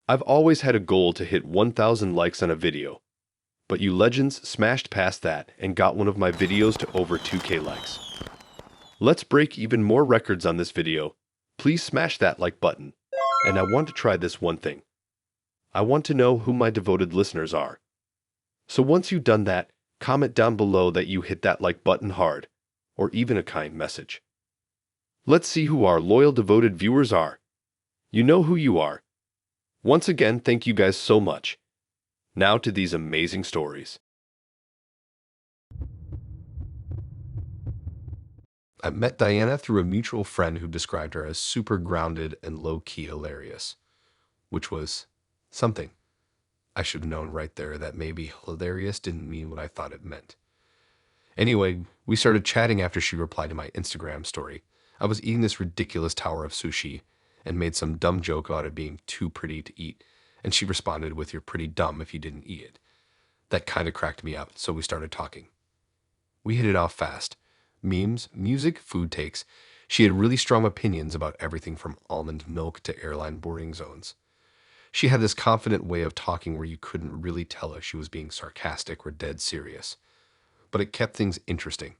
I've always had a goal to hit 1,000 likes on a video, but you legends smashed past that and got one of my videos to over 2K likes. Let's break even more records on this video. Please smash that like button. And I want to try this one thing. I want to know who my devoted listeners are. So once you've done that, comment down below that you hit that like button hard, or even a kind message. Let's see who our loyal devoted viewers are. You know who you are. Once again, thank you guys so much. Now to these amazing stories. I met Diana through a mutual friend who described her as super grounded and low-key hilarious, which was something. I should have known right there that maybe hilarious didn't mean what I thought it meant. Anyway, we started chatting after she replied to my Instagram story. I was eating this ridiculous tower of sushi and made some dumb joke about it being too pretty to eat, and she responded with, "You're pretty dumb if you didn't eat it." That kind of cracked me up, so we started talking. We hit it off fast. Memes, music, food takes. She had really strong opinions about everything from almond milk to airline boarding zones. She had this confident way of talking where you couldn't really tell if she was being sarcastic or dead serious. But it kept things interesting.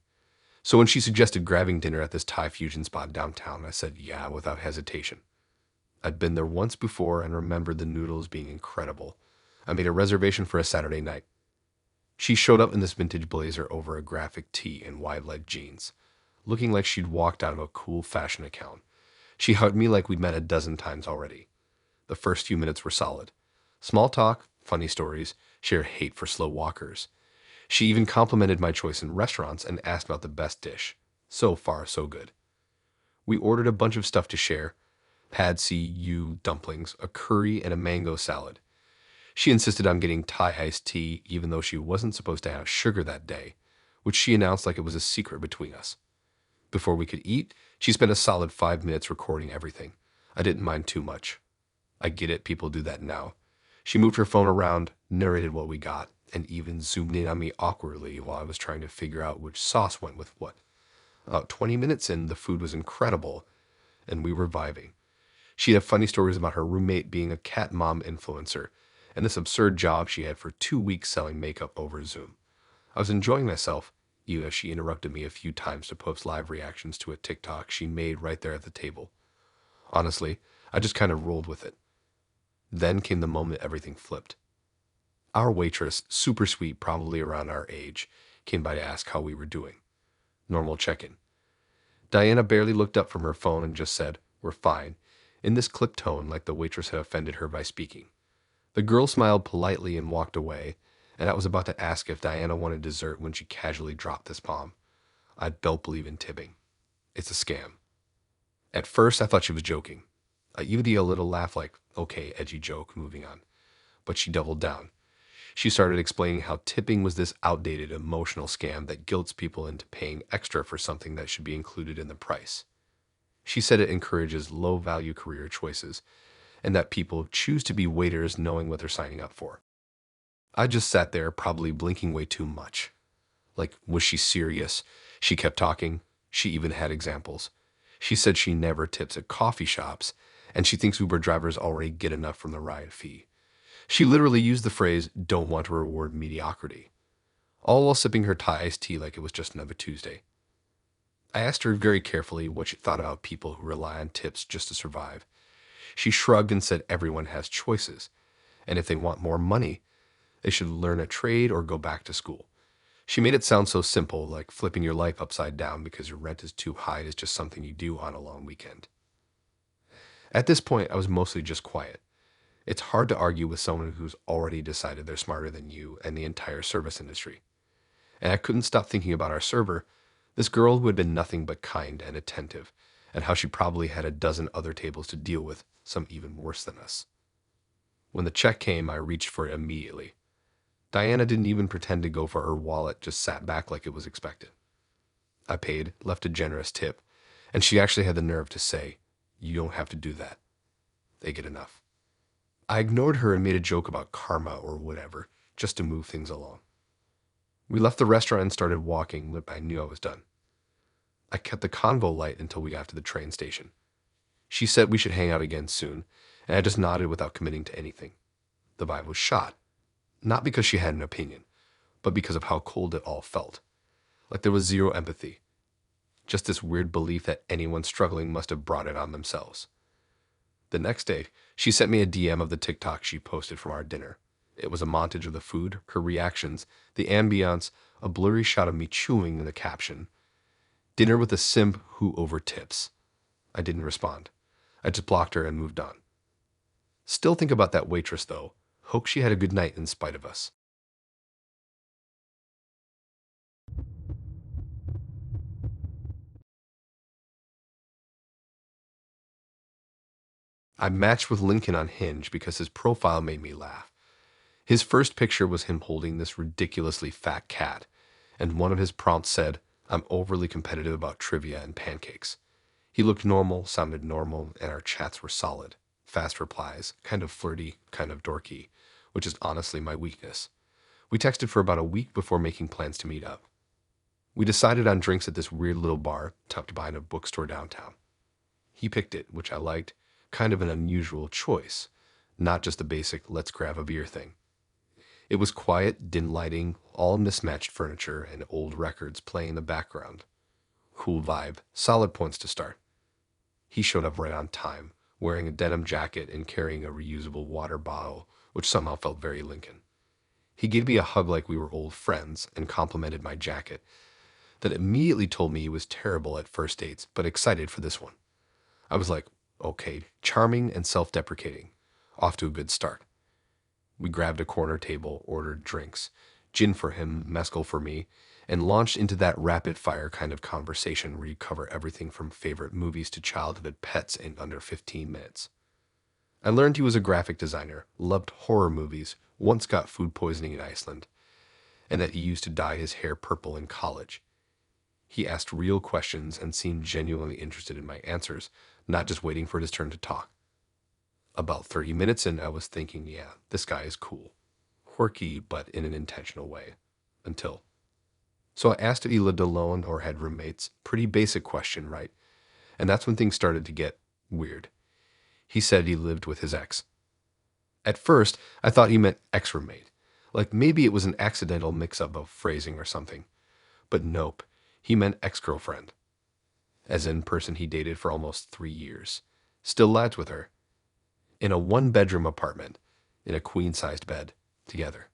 So when she suggested grabbing dinner at this Thai fusion spot downtown, I said yeah without hesitation. I'd been there once before and remembered the noodles being incredible. I made a reservation for a Saturday night. She showed up in this vintage blazer over a graphic tee and wide-leg jeans, looking like she'd walked out of a cool fashion account. She hugged me like we'd met a dozen times already. The first few minutes were solid. Small talk, funny stories, sheer hate for slow walkers. She even complimented my choice in restaurants and asked about the best dish. So far, so good. We ordered a bunch of stuff to share. Pad see ew dumplings, a curry, and a mango salad. She insisted on getting Thai iced tea even though she wasn't supposed to have sugar that day, which she announced like it was a secret between us. Before we could eat, she spent a solid 5 minutes recording everything. I didn't mind too much. I get it, people do that now. She moved her phone around, narrated what we got, and even zoomed in on me awkwardly while I was trying to figure out which sauce went with what. About 20 minutes in, the food was incredible, and we were vibing. She'd have funny stories about her roommate being a cat mom influencer, and this absurd job she had for 2 weeks selling makeup over Zoom. I was enjoying myself, even as she interrupted me a few times to post live reactions to a TikTok she made right there at the table. Honestly, I just kind of rolled with it. Then came the moment everything flipped. Our waitress, super sweet, probably around our age, came by to ask how we were doing. Normal check-in. Diana barely looked up from her phone and just said, "We're fine," in this clipped tone like the waitress had offended her by speaking. The girl smiled politely and walked away, and I was about to ask if Diana wanted dessert when she casually dropped this bomb. I don't believe in tipping. It's a scam. At first, I thought she was joking. I even did a little laugh like, okay, edgy joke, moving on. But she doubled down. She started explaining how tipping was this outdated emotional scam that guilts people into paying extra for something that should be included in the price. She said it encourages low-value career choices, and that people choose to be waiters knowing what they're signing up for. I just sat there, probably blinking way too much. Like, was she serious? She kept talking. She even had examples. She said she never tips at coffee shops, and she thinks Uber drivers already get enough from the ride fee. She literally used the phrase, "don't want to reward mediocrity," all while sipping her Thai iced tea like it was just another Tuesday. I asked her very carefully what she thought about people who rely on tips just to survive. She shrugged and said everyone has choices, and if they want more money, they should learn a trade or go back to school. She made it sound so simple, like flipping your life upside down because your rent is too high is just something you do on a long weekend. At this point, I was mostly just quiet. It's hard to argue with someone who's already decided they're smarter than you and the entire service industry. And I couldn't stop thinking about our server, this girl who had been nothing but kind and attentive, and how she probably had a dozen other tables to deal with, some even worse than us. When the check came, I reached for it immediately. Diana didn't even pretend to go for her wallet, just sat back like it was expected. I paid, left a generous tip, and she actually had the nerve to say, "You don't have to do that. They get enough." I ignored her and made a joke about karma or whatever, just to move things along. We left the restaurant and started walking, but I knew I was done. I kept the convo light until we got to the train station. She said we should hang out again soon, and I just nodded without committing to anything. The vibe was shot, not because she had an opinion, but because of how cold it all felt. Like there was zero empathy. Just this weird belief that anyone struggling must have brought it on themselves. The next day, she sent me a DM of the TikTok she posted from our dinner. It was a montage of the food, her reactions, the ambiance, a blurry shot of me chewing in the caption. Dinner with a simp who overtips. I didn't respond. I just blocked her and moved on. Still think about that waitress, though. Hope she had a good night in spite of us. I matched with Lincoln on Hinge because his profile made me laugh. His first picture was him holding this ridiculously fat cat, and one of his prompts said, "I'm overly competitive about trivia and pancakes." He looked normal, sounded normal, and our chats were solid. Fast replies, kind of flirty, kind of dorky, which is honestly my weakness. We texted for about a week before making plans to meet up. We decided on drinks at this weird little bar tucked behind a bookstore downtown. He picked it, which I liked, kind of an unusual choice, not just the basic let's grab a beer thing. It was quiet, dim lighting, all mismatched furniture, and old records playing in the background. Cool vibe, solid points to start. He showed up right on time, wearing a denim jacket and carrying a reusable water bottle, which somehow felt very Lincoln. He gave me a hug like we were old friends and complimented my jacket, that immediately told me he was terrible at first dates, but excited for this one. I was like, okay, charming and self-deprecating. Off to a good start. We grabbed a corner table, ordered drinks, gin for him, mezcal for me, and launched into that rapid-fire kind of conversation where you cover everything from favorite movies to childhood pets in under 15 minutes. I learned he was a graphic designer, loved horror movies, once got food poisoning in Iceland, and that he used to dye his hair purple in college. He asked real questions and seemed genuinely interested in my answers, not just waiting for his turn to talk. About 30 minutes in, I was thinking, yeah, this guy is cool. Quirky, but in an intentional way. Until. So I asked if he lived alone or had roommates. Pretty basic question, right? And that's when things started to get weird. He said he lived with his ex. At first, I thought he meant ex-roommate. Like maybe it was an accidental mix-up of phrasing or something. But nope, he meant ex-girlfriend. As in person he dated for almost 3 years. Still lives with her. In a one-bedroom apartment, in a queen-sized bed, together.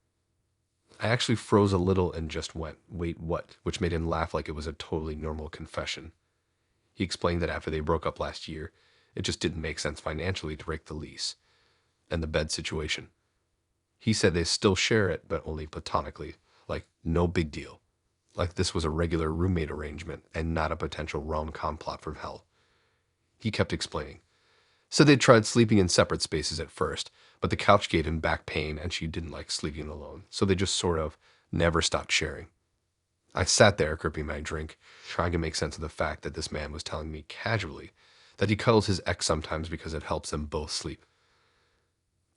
I actually froze a little and just went, wait, what? Which made him laugh like it was a totally normal confession. He explained that after they broke up last year, it just didn't make sense financially to break the lease. And the bed situation. He said they still share it, but only platonically. Like, no big deal. Like this was a regular roommate arrangement and not a potential rom-com plot from hell. He kept explaining. So they tried sleeping in separate spaces at first, but the couch gave him back pain and she didn't like sleeping alone, so they just sort of never stopped sharing. I sat there, gripping my drink, trying to make sense of the fact that this man was telling me casually that he cuddles his ex sometimes because it helps them both sleep.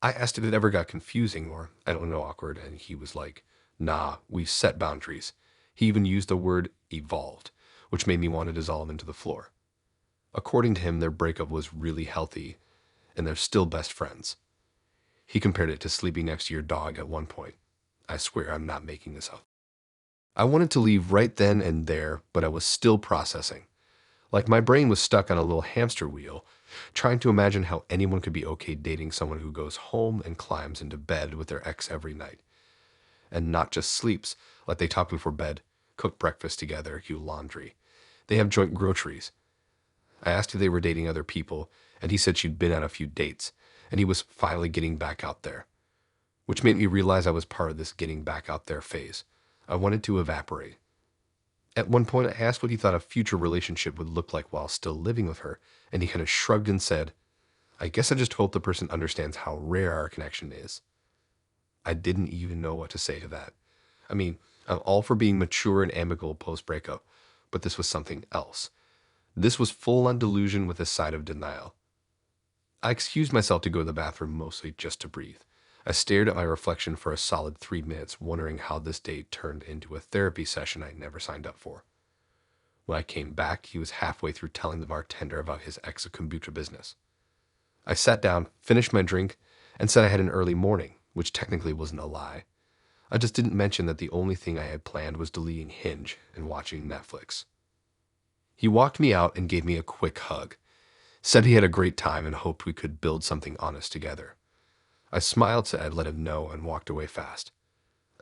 I asked if it ever got confusing or, I don't know, awkward, and he was like, nah, we've set boundaries. He even used the word evolved, which made me want to dissolve into the floor. According to him, their breakup was really healthy, and they're still best friends. He compared it to sleeping next to your dog at one point. I swear I'm not making this up. I wanted to leave right then and there, but I was still processing. Like my brain was stuck on a little hamster wheel, trying to imagine how anyone could be okay dating someone who goes home and climbs into bed with their ex every night. And not just sleeps, like they talk before bed, cook breakfast together, do laundry. They have joint groceries. I asked if they were dating other people, and he said she'd been on a few dates, and he was finally getting back out there. Which made me realize I was part of this getting back out there phase. I wanted to evaporate. At one point, I asked what he thought a future relationship would look like while still living with her, and he kind of shrugged and said, I guess I just hope the person understands how rare our connection is. I didn't even know what to say to that. I mean, I'm all for being mature and amicable post-breakup, but this was something else. This was full-on delusion with a side of denial. I excused myself to go to the bathroom mostly just to breathe. I stared at my reflection for a solid 3 minutes, wondering how this date turned into a therapy session I never signed up for. When I came back, he was halfway through telling the bartender about his ex kombucha business. I sat down, finished my drink, and said I had an early morning, which technically wasn't a lie. I just didn't mention that the only thing I had planned was deleting Hinge and watching Netflix. He walked me out and gave me a quick hug, said he had a great time and hoped we could build something honest together. I smiled, said I'd let him know, and walked away fast.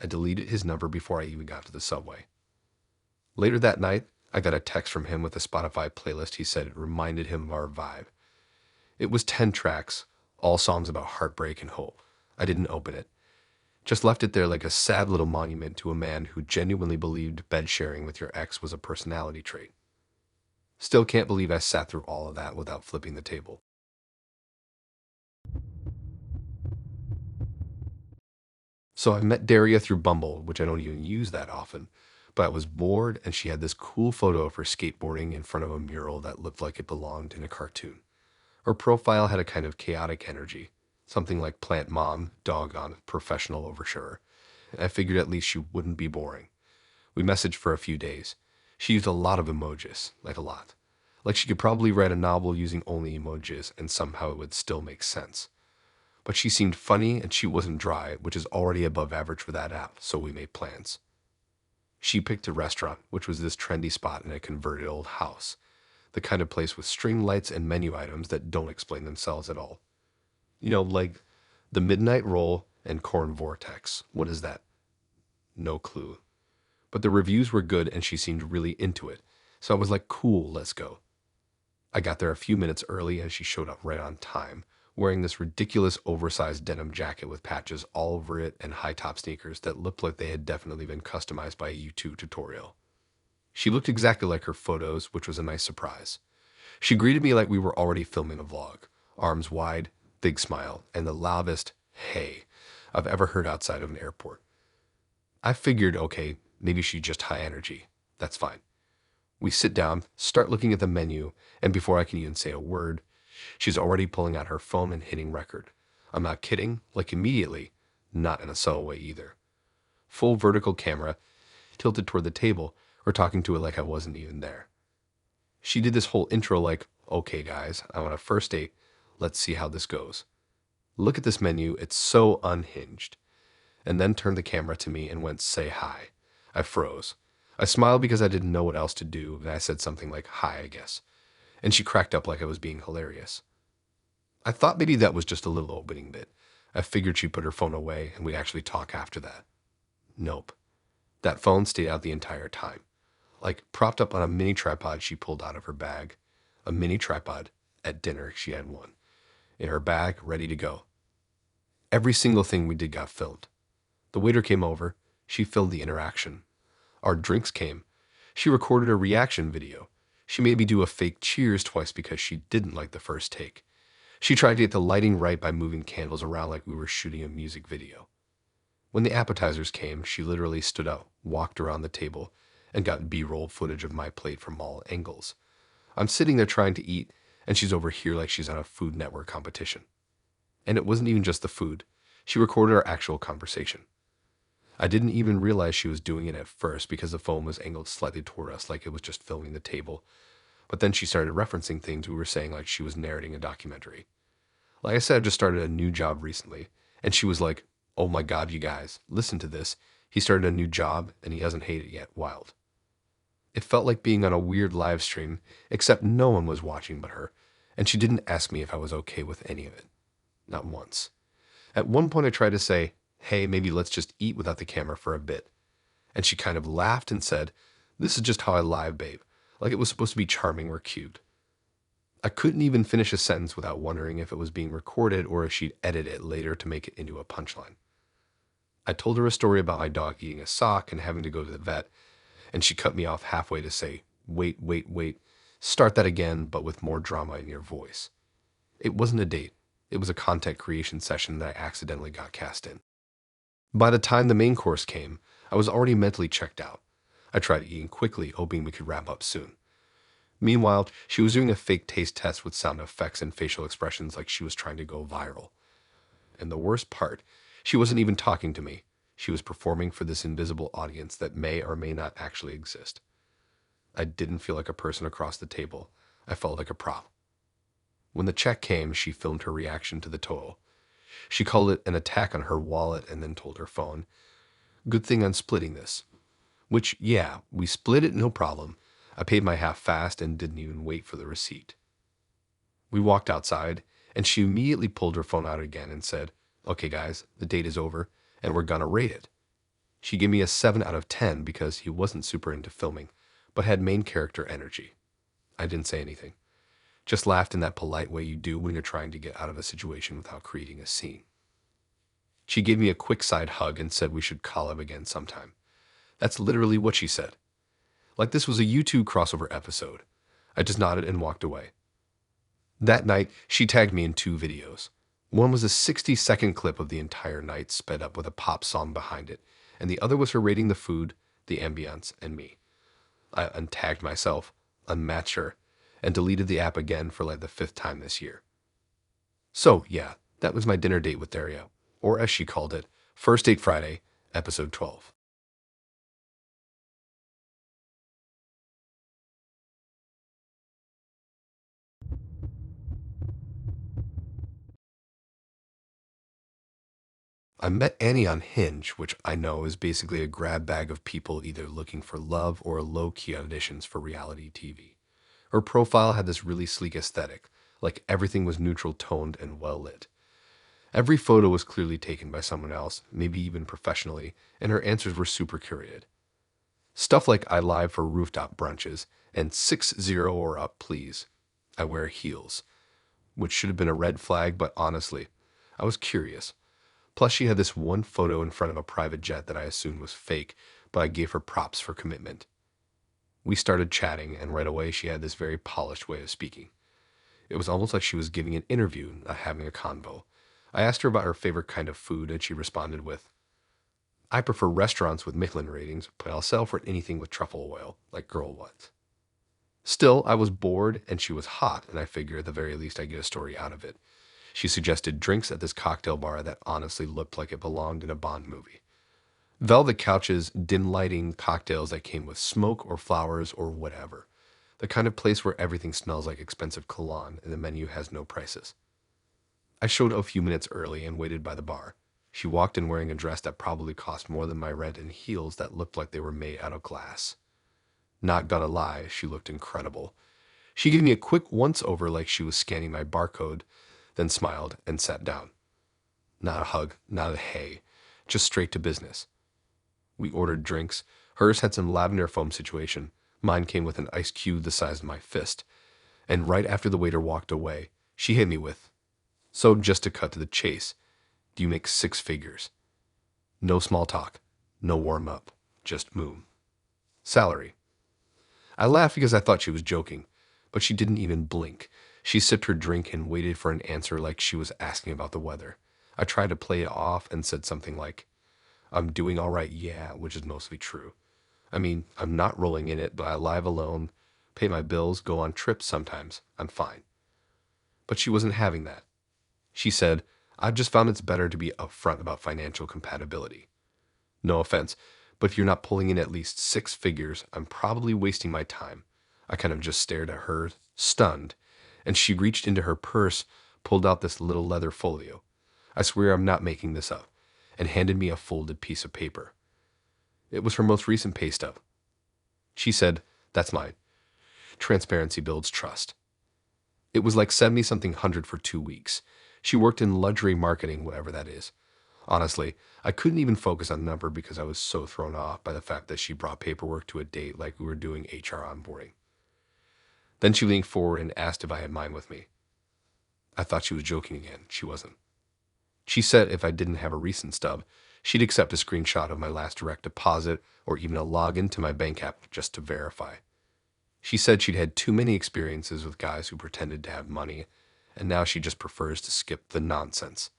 I deleted his number before I even got to the subway. Later that night, I got a text from him with a Spotify playlist he said it reminded him of our vibe. It was 10 tracks, all songs about heartbreak and hope. I didn't open it. Just left it there like a sad little monument to a man who genuinely believed bed sharing with your ex was a personality trait. Still can't believe I sat through all of that without flipping the table. So I met Daria through Bumble, which I don't even use that often, but I was bored and she had this cool photo of her skateboarding in front of a mural that looked like it belonged in a cartoon. Her profile had a kind of chaotic energy, something like plant mom, dog on, professional oversharer. And I figured at least she wouldn't be boring. We messaged for a few days. She used a lot of emojis, like a lot. Like she could probably write a novel using only emojis and somehow it would still make sense. But she seemed funny and she wasn't dry, which is already above average for that app, so we made plans. She picked a restaurant, which was this trendy spot in a converted old house, the kind of place with string lights and menu items that don't explain themselves at all. Like the Midnight Roll and Corn Vortex. What is that? No clue. But the reviews were good and she seemed really into it, so I was like, cool, let's go. I got there a few minutes early and she showed up right on time, wearing this ridiculous oversized denim jacket with patches all over it and high-top sneakers that looked like they had definitely been customized by a YouTube tutorial. She looked exactly like her photos, which was a nice surprise. She greeted me like we were already filming a vlog, arms wide, big smile, and the loudest "hey" I've ever heard outside of an airport. I figured, okay, maybe she's just high energy. That's fine. We sit down, start looking at the menu, and before I can even say a word, she's already pulling out her phone and hitting record. I'm not kidding, like immediately, not in a subtle way either. Full vertical camera, tilted toward the table, or talking to it like I wasn't even there. She did this whole intro like, okay guys, I'm on a first date, let's see how this goes. Look at this menu, it's so unhinged. And then turned the camera to me and went, say hi. I froze. I smiled because I didn't know what else to do, and I said something like, hi, I guess. And she cracked up like I was being hilarious. I thought maybe that was just a little opening bit. I figured she'd put her phone away and we'd actually talk after that. Nope. That phone stayed out the entire time. Like propped up on a mini tripod she pulled out of her bag. A mini tripod. At dinner, she had one. In her bag, ready to go. Every single thing we did got filmed. The waiter came over. She filmed the interaction. Our drinks came. She recorded a reaction video. She made me do a fake cheers twice because she didn't like the first take. She tried to get the lighting right by moving candles around like we were shooting a music video. When the appetizers came, she literally stood up, walked around the table, and got B-roll footage of my plate from all angles. I'm sitting there trying to eat, and she's over here like she's on a Food Network competition. And it wasn't even just the food. She recorded our actual conversation. I didn't even realize she was doing it at first because the phone was angled slightly toward us like it was just filming the table. But then she started referencing things we were saying like she was narrating a documentary. Like I said, I just started a new job recently, and she was like, oh my God, you guys, listen to this. He started a new job and he hasn't hated it yet. Wild. It felt like being on a weird live stream, except no one was watching but her, and she didn't ask me if I was okay with any of it. Not once. At one point I tried to say, hey, maybe let's just eat without the camera for a bit. And she kind of laughed and said, this is just how I live, babe. Like it was supposed to be charming or cute. I couldn't even finish a sentence without wondering if it was being recorded or if she'd edit it later to make it into a punchline. I told her a story about my dog eating a sock and having to go to the vet, and she cut me off halfway to say, wait, wait, wait, start that again, but with more drama in your voice. It wasn't a date. It was a content creation session that I accidentally got cast in. By the time the main course came, I was already mentally checked out. I tried eating quickly, hoping we could wrap up soon. Meanwhile, she was doing a fake taste test with sound effects and facial expressions like she was trying to go viral. And the worst part, she wasn't even talking to me. She was performing for this invisible audience that may or may not actually exist. I didn't feel like a person across the table. I felt like a prop. When the check came, she filmed her reaction to the total. She called it an attack on her wallet and then told her phone, "Good thing I'm splitting this." Which, yeah, we split it, no problem. I paid my half fast and didn't even wait for the receipt. We walked outside, and she immediately pulled her phone out again and said, "Okay, guys, the date is over, and we're gonna rate it." She gave me a 7 out of 10 because he wasn't super into filming, but had main character energy. I didn't say anything. Just laughed in that polite way you do when you're trying to get out of a situation without creating a scene. She gave me a quick side hug and said we should collab again sometime. That's literally what she said. Like this was a YouTube crossover episode. I just nodded and walked away. That night, she tagged me in 2 videos. One was a 60-second clip of the entire night sped up with a pop song behind it, and the other was her rating the food, the ambience, and me. I untagged myself, unmatched her, and deleted the app again for like the 5th time this year. So, yeah, that was my dinner date with Daria, or as she called it, First Date Friday, episode 12. I met Annie on Hinge, which I know is basically a grab bag of people either looking for love or low-key auditions for reality TV. Her profile had this really sleek aesthetic, like everything was neutral toned and well lit. Every photo was clearly taken by someone else, maybe even professionally, and her answers were super curated. Stuff like "I live for rooftop brunches" and 6-0 or up please. I wear heels, which should have been a red flag, but honestly, I was curious. Plus, she had this one photo in front of a private jet that I assumed was fake, but I gave her props for commitment. We started chatting, and right away she had this very polished way of speaking. It was almost like she was giving an interview, not having a convo. I asked her about her favorite kind of food, and she responded with, "I prefer restaurants with Michelin ratings, but I'll sell for anything with truffle oil, like girl was." Still, I was bored, and she was hot, and I figured at the very least I'd get a story out of it. She suggested drinks at this cocktail bar that honestly looked like it belonged in a Bond movie. Velvet couches, dim lighting, cocktails that came with smoke or flowers or whatever. The kind of place where everything smells like expensive cologne and the menu has no prices. I showed a few minutes early and waited by the bar. She walked in wearing a dress that probably cost more than my rent and heels that looked like they were made out of glass. Not gonna lie, she looked incredible. She gave me a quick once-over like she was scanning my barcode, then smiled and sat down. Not a hug, not a hey, just straight to business. We ordered drinks. Hers had some lavender foam situation. Mine came with an ice cube the size of my fist. And right after the waiter walked away, she hit me with, "So just to cut to the chase, do you make 6 figures? No small talk, no warm up, just moon. Salary." I laughed because I thought she was joking, but she didn't even blink. She sipped her drink and waited for an answer like she was asking about the weather. I tried to play it off and said something like, "I'm doing all right, yeah," which is mostly true. I mean, I'm not rolling in it, but I live alone, pay my bills, go on trips sometimes. I'm fine. But she wasn't having that. She said, "I've just found it's better to be upfront about financial compatibility. No offense, but if you're not pulling in at least 6 figures, I'm probably wasting my time." I kind of just stared at her, stunned, and she reached into her purse, pulled out this little leather folio. I swear I'm not making this up, and handed me a folded piece of paper. It was her most recent pay stub. She said, "That's mine. Transparency builds trust." It was like 70-something hundred for 2 weeks. She worked in luxury marketing, whatever that is. Honestly, I couldn't even focus on the number because I was so thrown off by the fact that she brought paperwork to a date like we were doing HR onboarding. Then she leaned forward and asked if I had mine with me. I thought she was joking again. She wasn't. She said if I didn't have a recent stub, she'd accept a screenshot of my last direct deposit or even a login to my bank app just to verify. She said she'd had too many experiences with guys who pretended to have money, and now she just prefers to skip the nonsense.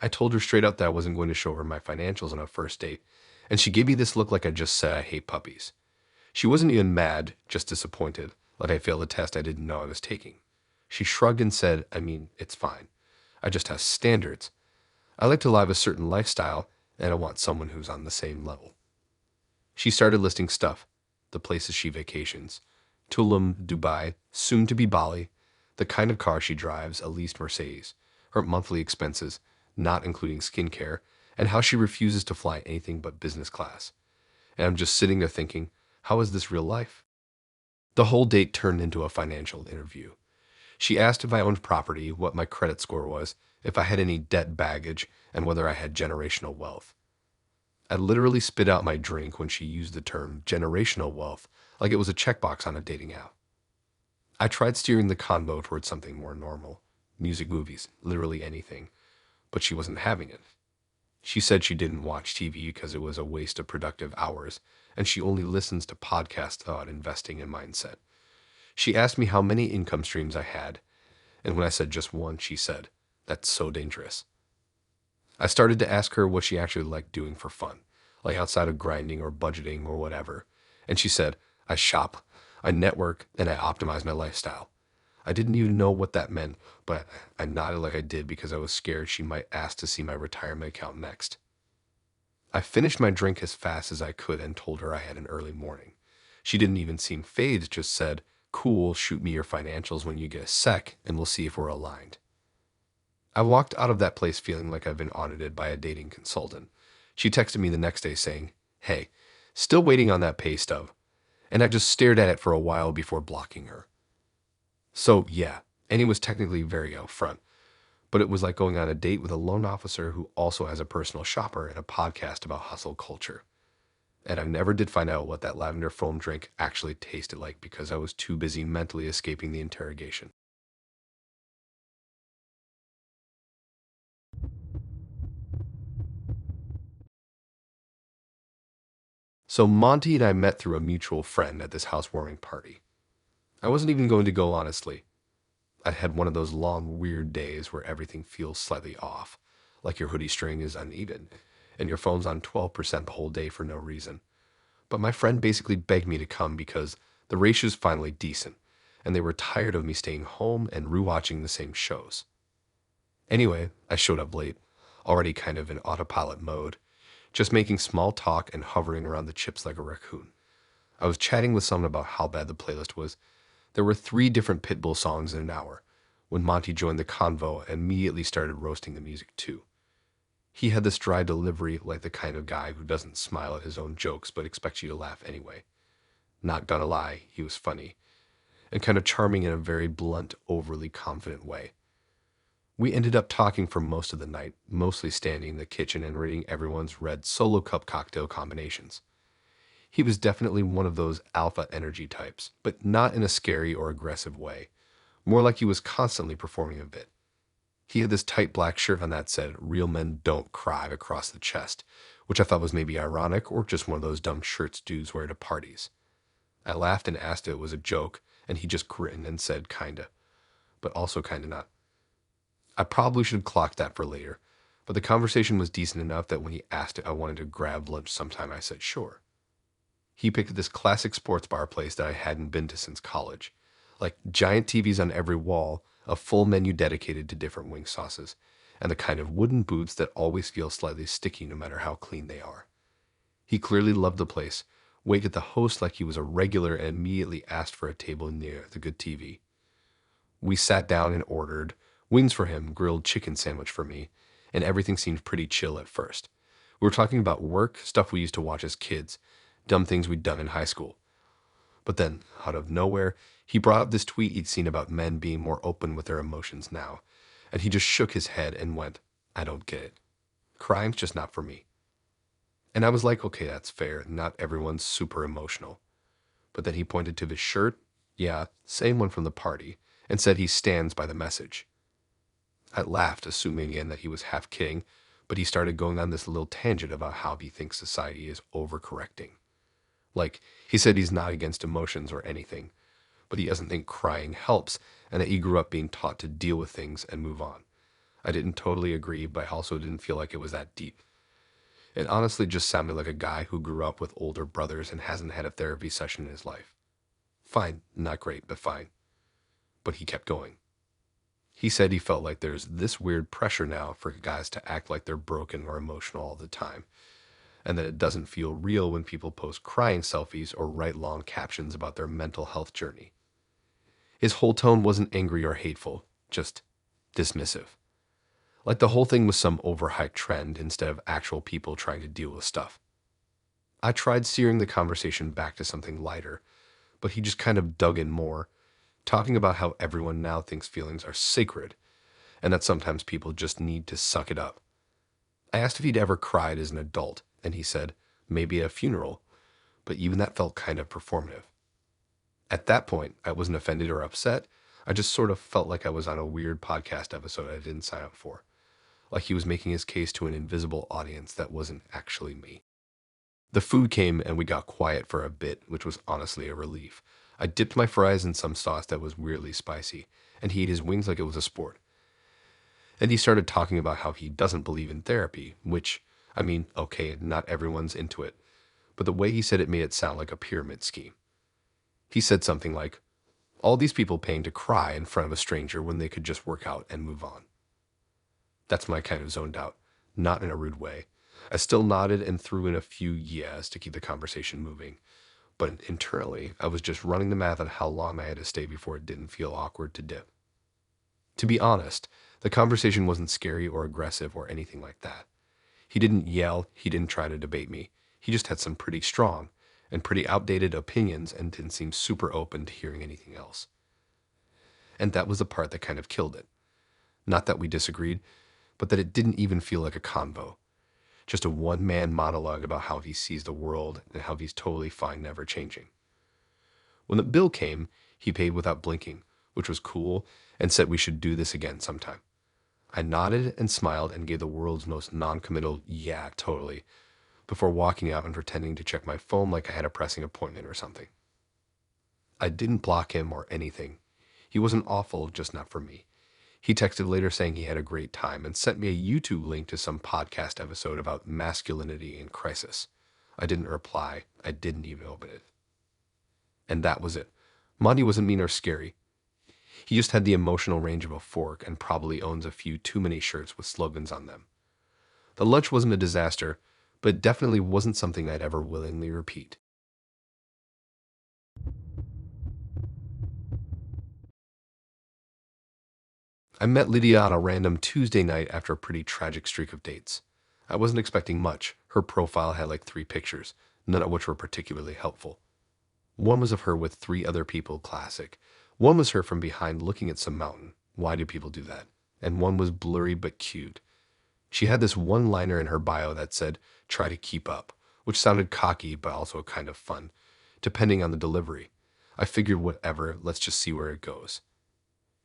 I told her straight up that I wasn't going to show her my financials on a first date, and she gave me this look like I just said I hate puppies. She wasn't even mad, just disappointed, like I failed a test I didn't know I was taking. She shrugged and said, "I mean, it's fine. I just have standards. I like to live a certain lifestyle, and I want someone who's on the same level." She started listing stuff, the places she vacations. Tulum, Dubai, soon to be Bali, the kind of car she drives, a leased Mercedes, her monthly expenses, not including skincare, and how she refuses to fly anything but business class. And I'm just sitting there thinking, how is this real life? The whole date turned into a financial interview. She asked if I owned property, what my credit score was, if I had any debt baggage, and whether I had generational wealth. I literally spit out my drink when she used the term generational wealth like it was a checkbox on a dating app. I tried steering the convo towards something more normal, music, movies, literally anything, but she wasn't having it. She said she didn't watch TV because it was a waste of productive hours, and she only listens to podcasts about investing and mindset. She asked me how many income streams I had, and when I said just one, she said, "That's so dangerous." I started to ask her what she actually liked doing for fun, like outside of grinding or budgeting or whatever, and she said, "I shop, I network, and I optimize my lifestyle." I didn't even know what that meant, but I nodded like I did because I was scared she might ask to see my retirement account next. I finished my drink as fast as I could and told her I had an early morning. She didn't even seem phased, just said, "Cool, shoot me your financials when you get a sec, and we'll see if we're aligned." I walked out of that place feeling like I've been audited by a dating consultant. She texted me the next day saying, "Hey, still waiting on that pay stub." And I just stared at it for a while before blocking her. So, yeah, Annie was technically very upfront, but it was like going on a date with a loan officer who also has a personal shopper and a podcast about hustle culture. And I never did find out what that lavender foam drink actually tasted like because I was too busy mentally escaping the interrogation. So Monty and I met through a mutual friend at this housewarming party. I wasn't even going to go, honestly. I had one of those long, weird days where everything feels slightly off, like your hoodie string is uneven, and your phone's on 12% the whole day for no reason. But my friend basically begged me to come because the ratio's finally decent, and they were tired of me staying home and rewatching the same shows. Anyway, I showed up late, already kind of in autopilot mode, just making small talk and hovering around the chips like a raccoon. I was chatting with someone about how bad the playlist was. There were 3 different Pitbull songs in an hour, when Monty joined the convo and immediately started roasting the music too. He had this dry delivery like the kind of guy who doesn't smile at his own jokes but expects you to laugh anyway. Not gonna lie, he was funny, and kind of charming in a very blunt, overly confident way. We ended up talking for most of the night, mostly standing in the kitchen and reading everyone's red solo cup cocktail combinations. He was definitely one of those alpha energy types, but not in a scary or aggressive way, more like he was constantly performing a bit. He had this tight black shirt on that said, "Real men don't cry," across the chest, which I thought was maybe ironic or just one of those dumb shirts dudes wear to parties. I laughed and asked if it was a joke, and he just grinned and said, "Kinda," but also kinda not. I probably should have clocked that for later, but the conversation was decent enough that when he asked if I wanted to grab lunch sometime, I said sure. He picked this classic sports bar place that I hadn't been to since college. Like giant TVs on every wall, a full menu dedicated to different wing sauces, and the kind of wooden booths that always feel slightly sticky no matter how clean they are. He clearly loved the place, waved at the host like he was a regular, and immediately asked for a table near the good TV. We sat down and ordered wings for him, grilled chicken sandwich for me, and everything seemed pretty chill at first. We were talking about work, stuff we used to watch as kids, dumb things we'd done in high school. But then, out of nowhere, he brought up this tweet he'd seen about men being more open with their emotions now, and he just shook his head and went, "I don't get it. Crying's just not for me." And I was like, okay, that's fair. Not everyone's super emotional. But then he pointed to the shirt, yeah, same one from the party, and said he stands by the message. I laughed, assuming again that he was half kidding, but he started going on this little tangent about how he thinks society is overcorrecting. Like, he said he's not against emotions or anything, but he doesn't think crying helps, and that he grew up being taught to deal with things and move on. I didn't totally agree, but I also didn't feel like it was that deep. It honestly just sounded like a guy who grew up with older brothers and hasn't had a therapy session in his life. Fine, not great, but fine. But he kept going. He said he felt like there's this weird pressure now for guys to act like they're broken or emotional all the time, and that it doesn't feel real when people post crying selfies or write long captions about their mental health journey. His whole tone wasn't angry or hateful, just dismissive. Like the whole thing was some overhyped trend instead of actual people trying to deal with stuff. I tried steering the conversation back to something lighter, but he just kind of dug in more, talking about how everyone now thinks feelings are sacred and that sometimes people just need to suck it up. I asked if he'd ever cried as an adult, and he said, maybe at a funeral, but even that felt kind of performative. At that point, I wasn't offended or upset. I just sort of felt like I was on a weird podcast episode I didn't sign up for, like he was making his case to an invisible audience that wasn't actually me. The food came and we got quiet for a bit, which was honestly a relief. I dipped my fries in some sauce that was weirdly spicy, and he ate his wings like it was a sport. And he started talking about how he doesn't believe in therapy, which, I mean, okay, not everyone's into it, but the way he said it made it sound like a pyramid scheme. He said something like, all these people paying to cry in front of a stranger when they could just work out and move on. That's when I kind of zoned out, not in a rude way. I still nodded and threw in a few yes to keep the conversation moving, but internally, I was just running the math on how long I had to stay before it didn't feel awkward to dip. To be honest, the conversation wasn't scary or aggressive or anything like that. He didn't yell, he didn't try to debate me. He just had some pretty strong and pretty outdated opinions and didn't seem super open to hearing anything else. And that was the part that kind of killed it. Not that we disagreed, but that it didn't even feel like a convo. Just a one-man monologue about how he sees the world and how he's totally fine never changing. When the bill came, he paid without blinking, which was cool, and said we should do this again sometime. I nodded and smiled and gave the world's most non-committal yeah, totally, before walking out and pretending to check my phone like I had a pressing appointment or something. I didn't block him or anything. He wasn't awful, just not for me. He texted later saying he had a great time and sent me a YouTube link to some podcast episode about masculinity in crisis. I didn't reply. I didn't even open it. And that was it. Monty wasn't mean or scary. He just had the emotional range of a fork and probably owns a few too many shirts with slogans on them. The lunch wasn't a disaster, but it definitely wasn't something I'd ever willingly repeat. I met Lydia on a random Tuesday night after a pretty tragic streak of dates. I wasn't expecting much. Her profile had like 3 pictures, none of which were particularly helpful. One was of her with 3 other people, classic. One was her from behind looking at some mountain. Why do people do that? And one was blurry but cute. She had this one-liner in her bio that said, try to keep up, which sounded cocky but also kind of fun, depending on the delivery. I figured whatever, let's just see where it goes.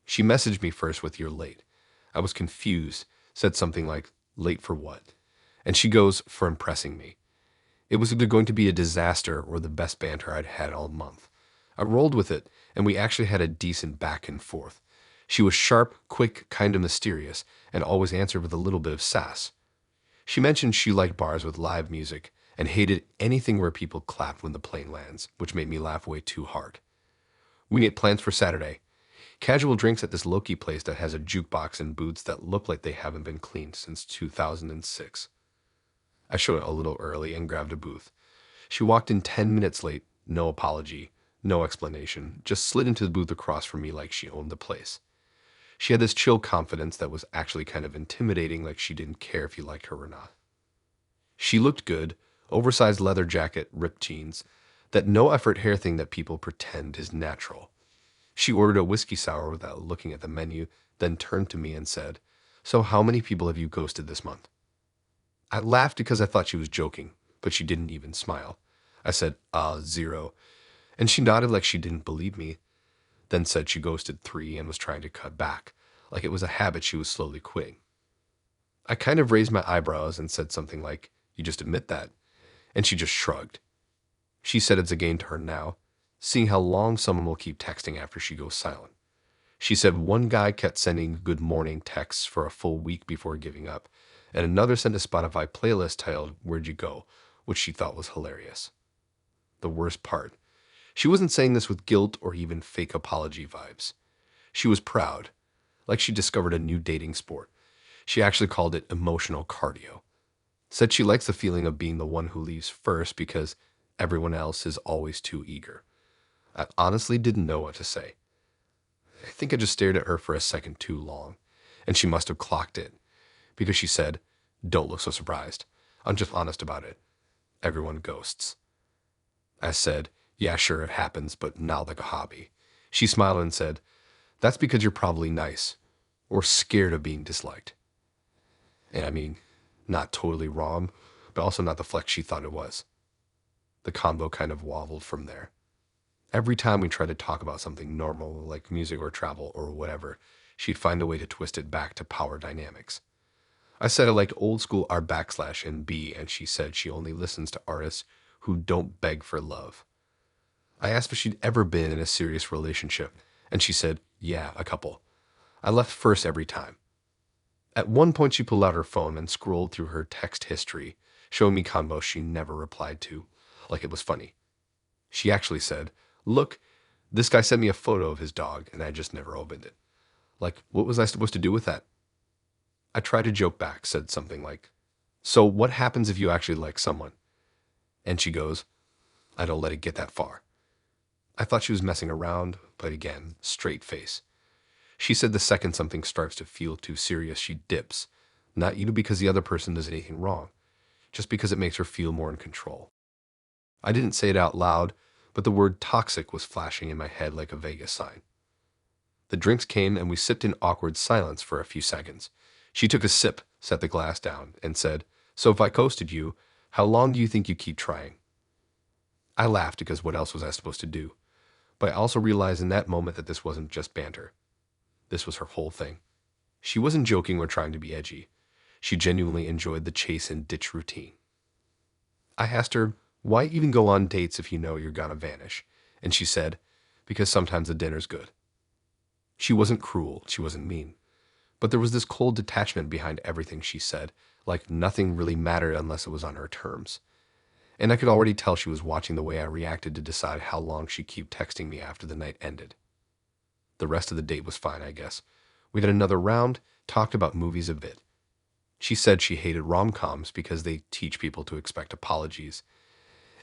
She messaged me first with "you're late." I was confused, said something like, late for what? And she goes, for impressing me. It was either going to be a disaster or the best banter I'd had all month. I rolled with it, and we actually had a decent back and forth. She was sharp, quick, kind of mysterious, and always answered with a little bit of sass. She mentioned she liked bars with live music and hated anything where people clapped when the plane lands, which made me laugh way too hard. We made plans for Saturday. Casual drinks at this low-key place that has a jukebox and booths that look like they haven't been cleaned since 2006. I showed up a little early and grabbed a booth. She walked in 10 minutes late, no apology, no explanation, just slid into the booth across from me like she owned the place. She had this chill confidence that was actually kind of intimidating, like she didn't care if you liked her or not. She looked good, oversized leather jacket, ripped jeans, that no-effort hair thing that people pretend is natural. She ordered a whiskey sour without looking at the menu, then turned to me and said, so how many people have you ghosted this month? I laughed because I thought she was joking, but she didn't even smile. I said, 0. And she nodded like she didn't believe me, then said she ghosted 3 and was trying to cut back, like it was a habit she was slowly quitting. I kind of raised my eyebrows and said something like, you just admit that. And she just shrugged. She said it's a game to her now, seeing how long someone will keep texting after she goes silent. She said one guy kept sending good morning texts for a full week before giving up, and another sent a Spotify playlist titled Where'd You Go, which she thought was hilarious. The worst part, she wasn't saying this with guilt or even fake apology vibes. She was proud, like she discovered a new dating sport. She actually called it emotional cardio. Said she likes the feeling of being the one who leaves first because everyone else is always too eager. I honestly didn't know what to say. I think I just stared at her for a second too long, and she must have clocked it, because she said, "Don't look so surprised. I'm just honest about it. Everyone ghosts." I said, "Yeah, sure, it happens, but not like a hobby." She smiled and said, "That's because you're probably nice, or scared of being disliked." And I mean, not totally wrong, but also not the flex she thought it was. The combo kind of wobbled from there. Every time we tried to talk about something normal, like music or travel or whatever, she'd find a way to twist it back to power dynamics. I said I liked old school R backslash and B, and she said she only listens to artists who don't beg for love. I asked if she'd ever been in a serious relationship, and she said, "Yeah, a couple. I left first every time." At one point, she pulled out her phone and scrolled through her text history, showing me combos she never replied to, like it was funny. She actually said, "Look, this guy sent me a photo of his dog, and I just never opened it. Like, what was I supposed to do with that?" I tried to joke back, said something like, "So what happens if you actually like someone?" And she goes, "I don't let it get that far." I thought she was messing around, but again, straight face. She said the second something starts to feel too serious, she dips. Not even because the other person does anything wrong, just because it makes her feel more in control. I didn't say it out loud, but the word toxic was flashing in my head like a Vegas sign. The drinks came and we sipped in awkward silence for a few seconds. She took a sip, set the glass down, and said, "So if I ghosted you, how long do you think you keep trying?" I laughed because what else was I supposed to do? But I also realized in that moment that this wasn't just banter. This was her whole thing. She wasn't joking or trying to be edgy. She genuinely enjoyed the chase and ditch routine. I asked her, "Why even go on dates if you know you're gonna vanish?" And she said, "Because sometimes the dinner's good." She wasn't cruel, she wasn't mean. But there was this cold detachment behind everything she said, like nothing really mattered unless it was on her terms. And I could already tell she was watching the way I reacted to decide how long she'd keep texting me after the night ended. The rest of the date was fine, I guess. We had another round, talked about movies a bit. She said she hated rom-coms because they teach people to expect apologies,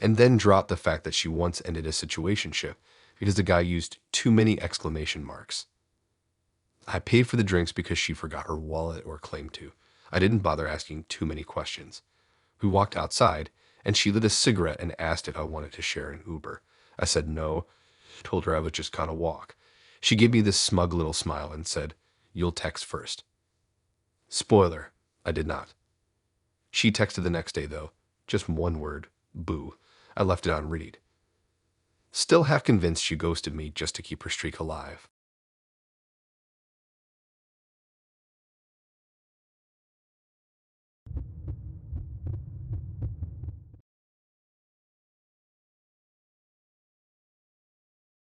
and then dropped the fact that she once ended a situationship because the guy used too many exclamation marks. I paid for the drinks because she forgot her wallet or claimed to. I didn't bother asking too many questions. We walked outside, and she lit a cigarette and asked if I wanted to share an Uber. I said no, told her I was just gonna walk. She gave me this smug little smile and said, "You'll text first." Spoiler, I did not. She texted the next day, though. Just one word, boo. I left it on read. Still half convinced she ghosted me just to keep her streak alive.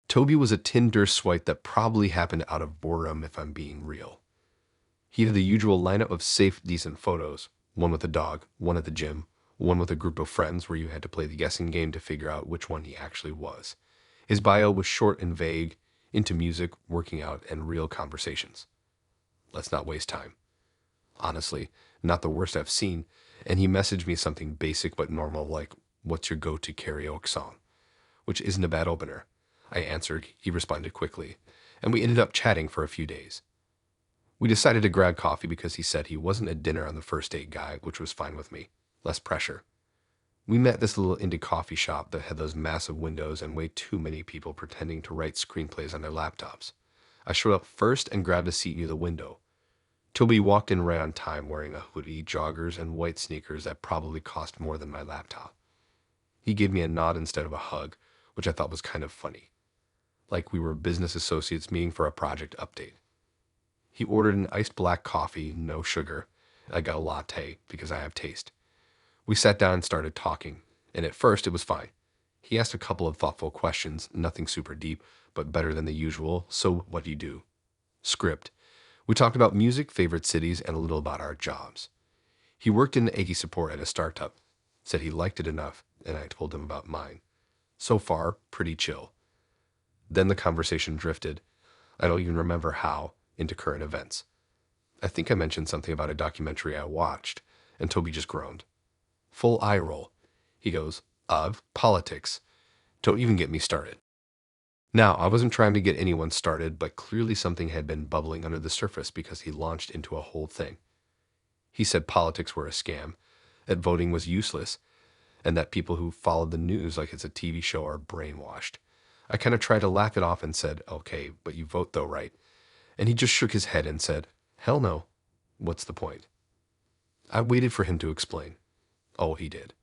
Toby was a Tinder swipe that probably happened out of boredom if I'm being real. He had the usual lineup of safe, decent photos. One with a dog, one at the gym, one with a group of friends where you had to play the guessing game to figure out which one he actually was. His bio was short and vague, into music, working out, and real conversations. Let's not waste time. Honestly, not the worst I've seen, and he messaged me something basic but normal like, "What's your go-to karaoke song?" Which isn't a bad opener. I answered, he responded quickly, and we ended up chatting for a few days. We decided to grab coffee because he said he wasn't a dinner on the first date guy, which was fine with me. Less pressure. We met at this little indie coffee shop that had those massive windows and way too many people pretending to write screenplays on their laptops. I showed up first and grabbed a seat near the window. Toby walked in right on time wearing a hoodie, joggers, and white sneakers that probably cost more than my laptop. He gave me a nod instead of a hug, which I thought was kind of funny. Like we were business associates meeting for a project update. He ordered an iced black coffee, no sugar. I got a latte because I have taste. We sat down and started talking, and at first it was fine. He asked a couple of thoughtful questions, nothing super deep, but better than the usual. "So what do you do?" Script. We talked about music, favorite cities, and a little about our jobs. He worked in IT support at a startup, said he liked it enough, and I told him about mine. So far, pretty chill. Then the conversation drifted, I don't even remember how, into current events. I think I mentioned something about a documentary I watched, and Toby just groaned. Full eye roll. He goes, "Politics. Don't even get me started." Now, I wasn't trying to get anyone started, but clearly something had been bubbling under the surface because he launched into a whole thing. He said politics were a scam, that voting was useless, and that people who followed the news like it's a TV show are brainwashed. I kind of tried to laugh it off and said, okay, but you vote though, right? And he just shook his head and said, hell no. What's the point? I waited for him to explain. Oh, he did.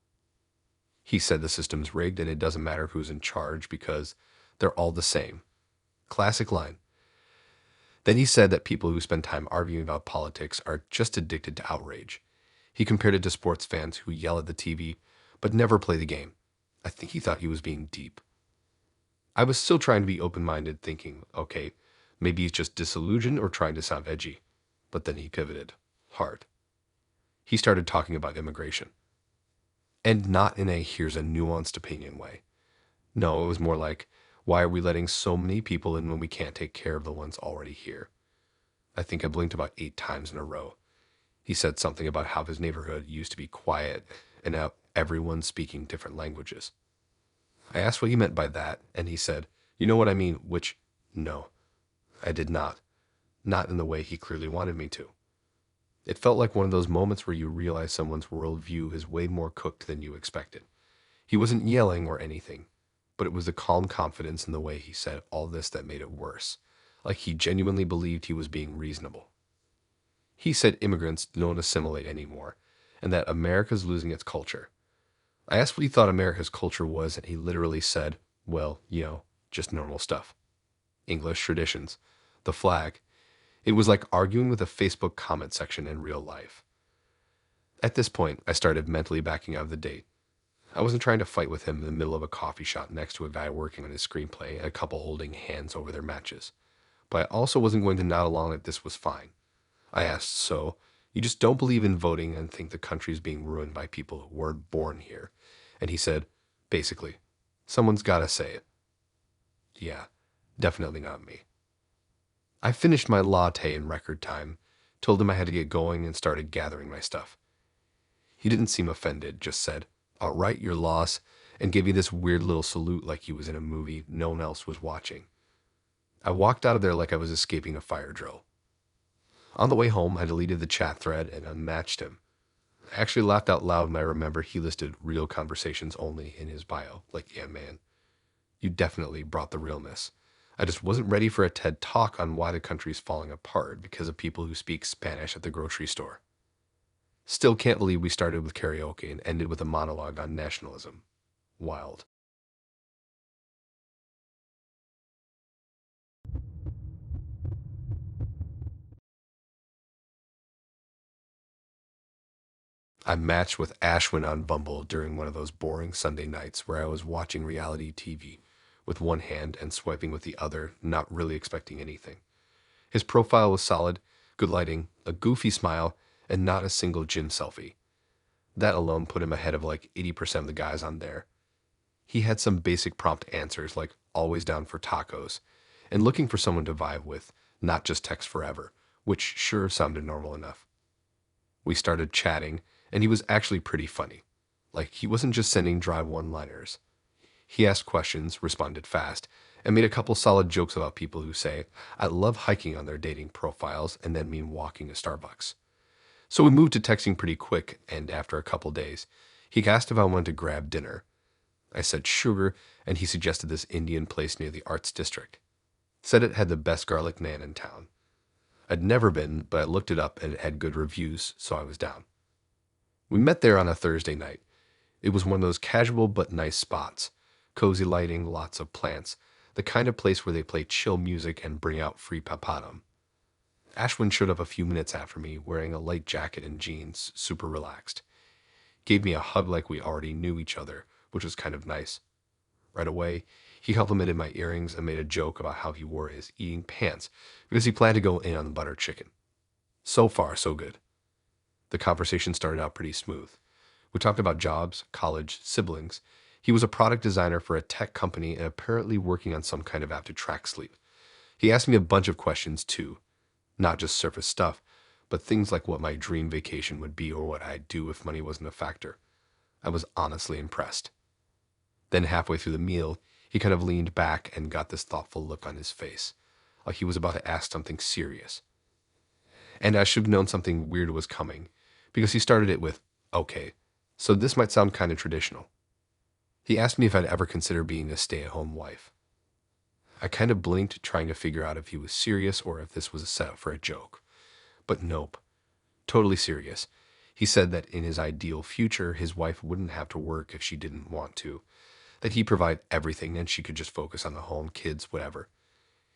He said the system's rigged and it doesn't matter who's in charge because they're all the same. Classic line. Then he said that people who spend time arguing about politics are just addicted to outrage. He compared it to sports fans who yell at the TV but never play the game. I think he thought he was being deep. I was still trying to be open-minded, thinking, okay, maybe he's just disillusioned or trying to sound edgy. But then he pivoted. Hard. He started talking about immigration. And not in a here's a nuanced opinion way. No, it was more like, why are we letting so many people in when we can't take care of the ones already here? I think I blinked about 8 times in a row. He said something about how his neighborhood used to be quiet and now everyone's speaking different languages. I asked what he meant by that, and he said, you know what I mean, which, no, I did not. Not in the way he clearly wanted me to. It felt like one of those moments where you realize someone's worldview is way more cooked than you expected. He wasn't yelling or anything, but it was the calm confidence in the way he said all this that made it worse, like he genuinely believed he was being reasonable. He said immigrants don't assimilate anymore, and that America's losing its culture. I asked what he thought America's culture was, and he literally said, well, just normal stuff. English traditions, the flag. It was like arguing with a Facebook comment section in real life. At this point, I started mentally backing out of the date. I wasn't trying to fight with him in the middle of a coffee shop next to a guy working on his screenplay and a couple holding hands over their matches. But I also wasn't going to nod along that this was fine. I asked, so, you just don't believe in voting and think the country's being ruined by people who weren't born here? And he said, basically, someone's gotta say it. Yeah, definitely not me. I finished my latte in record time, told him I had to get going, and started gathering my stuff. He didn't seem offended, just said, all right, your loss, and gave me this weird little salute like he was in a movie no one else was watching. I walked out of there like I was escaping a fire drill. On the way home, I deleted the chat thread and unmatched him. I actually laughed out loud when I remembered he listed real conversations only in his bio, like, yeah, man, you definitely brought the realness. I just wasn't ready for a TED talk on why the country's falling apart because of people who speak Spanish at the grocery store. Still can't believe we started with karaoke and ended with a monologue on nationalism. Wild. I matched with Ashwin on Bumble during one of those boring Sunday nights where I was watching reality TV with one hand and swiping with the other, not really expecting anything. His profile was solid, good lighting, a goofy smile, and not a single gym selfie. That alone put him ahead of like 80% of the guys on there. He had some basic prompt answers like always down for tacos and looking for someone to vibe with, not just text forever, which sure sounded normal enough. We started chatting, and he was actually pretty funny. Like, he wasn't just sending dry one-liners. He asked questions, responded fast, and made a couple solid jokes about people who say, I love hiking on their dating profiles and then mean walking to Starbucks. So we moved to texting pretty quick, and after a couple days, he asked if I wanted to grab dinner. I said sugar, and he suggested this Indian place near the Arts District. Said it had the best garlic naan in town. I'd never been, but I looked it up and it had good reviews, so I was down. We met there on a Thursday night. It was one of those casual but nice spots. Cozy lighting, lots of plants, the kind of place where they play chill music and bring out free papadum. Ashwin showed up a few minutes after me, wearing a light jacket and jeans, super relaxed. Gave me a hug like we already knew each other, which was kind of nice. Right away, he complimented my earrings and made a joke about how he wore his eating pants because he planned to go in on the butter chicken. So far, so good. The conversation started out pretty smooth. We talked about jobs, college, siblings. He was a product designer for a tech company and apparently working on some kind of app to track sleep. He asked me a bunch of questions too. Not just surface stuff, but things like what my dream vacation would be or what I'd do if money wasn't a factor. I was honestly impressed. Then halfway through the meal, He kind of leaned back and got this thoughtful look on his face, like he was about to ask something serious. And I should have known something weird was coming, because he started it with, "Okay, so this might sound kind of traditional." He asked me if I'd ever consider being a stay-at-home wife. I kind of blinked, trying to figure out if he was serious or if this was a setup for a joke. But nope, totally serious. He said that in his ideal future, his wife wouldn't have to work if she didn't want to, that he'd provide everything and she could just focus on the home, kids, whatever.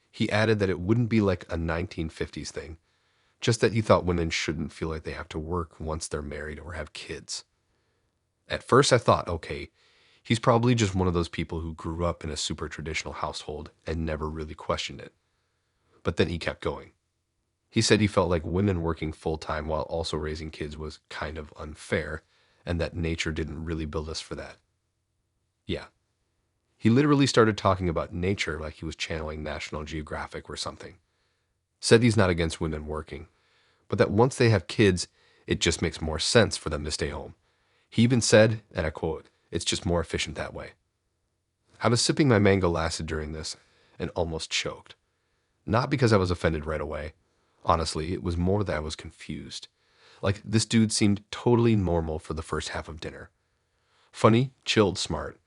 He added that it wouldn't be like a 1950s thing, just that he thought women shouldn't feel like they have to work once they're married or have kids. At first I thought, okay, he's probably just one of those people who grew up in a super traditional household and never really questioned it. But then he kept going. He said he felt like women working full-time while also raising kids was kind of unfair, and that nature didn't really build us for that. Yeah. He literally started talking about nature like he was channeling National Geographic or something. Said he's not against women working, but that once they have kids, it just makes more sense for them to stay home. He even said, and I quote, "It's just more efficient that way." I was sipping my mango acid during this and almost choked. Not because I was offended right away. Honestly, it was more that I was confused. Like, this dude seemed totally normal for the first half of dinner. Funny, chilled, smart.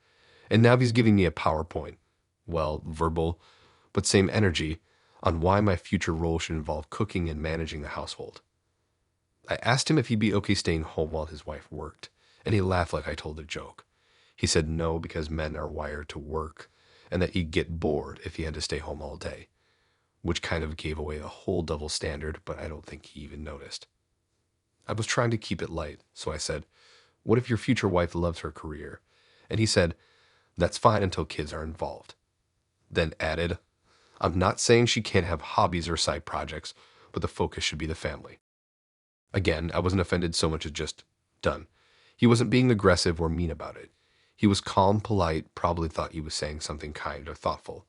And now he's giving me a PowerPoint. Well, verbal, but same energy, on why my future role should involve cooking and managing the household. I asked him if he'd be okay staying home while his wife worked, and he laughed like I told a joke. He said no because men are wired to work, and that he'd get bored if he had to stay home all day, which kind of gave away a whole double standard, but I don't think he even noticed. I was trying to keep it light, so I said, "What if your future wife loves her career?" And he said, "That's fine until kids are involved." Then added, "I'm not saying she can't have hobbies or side projects, but the focus should be the family." Again, I wasn't offended so much as just done. He wasn't being aggressive or mean about it. He was calm, polite, probably thought he was saying something kind or thoughtful.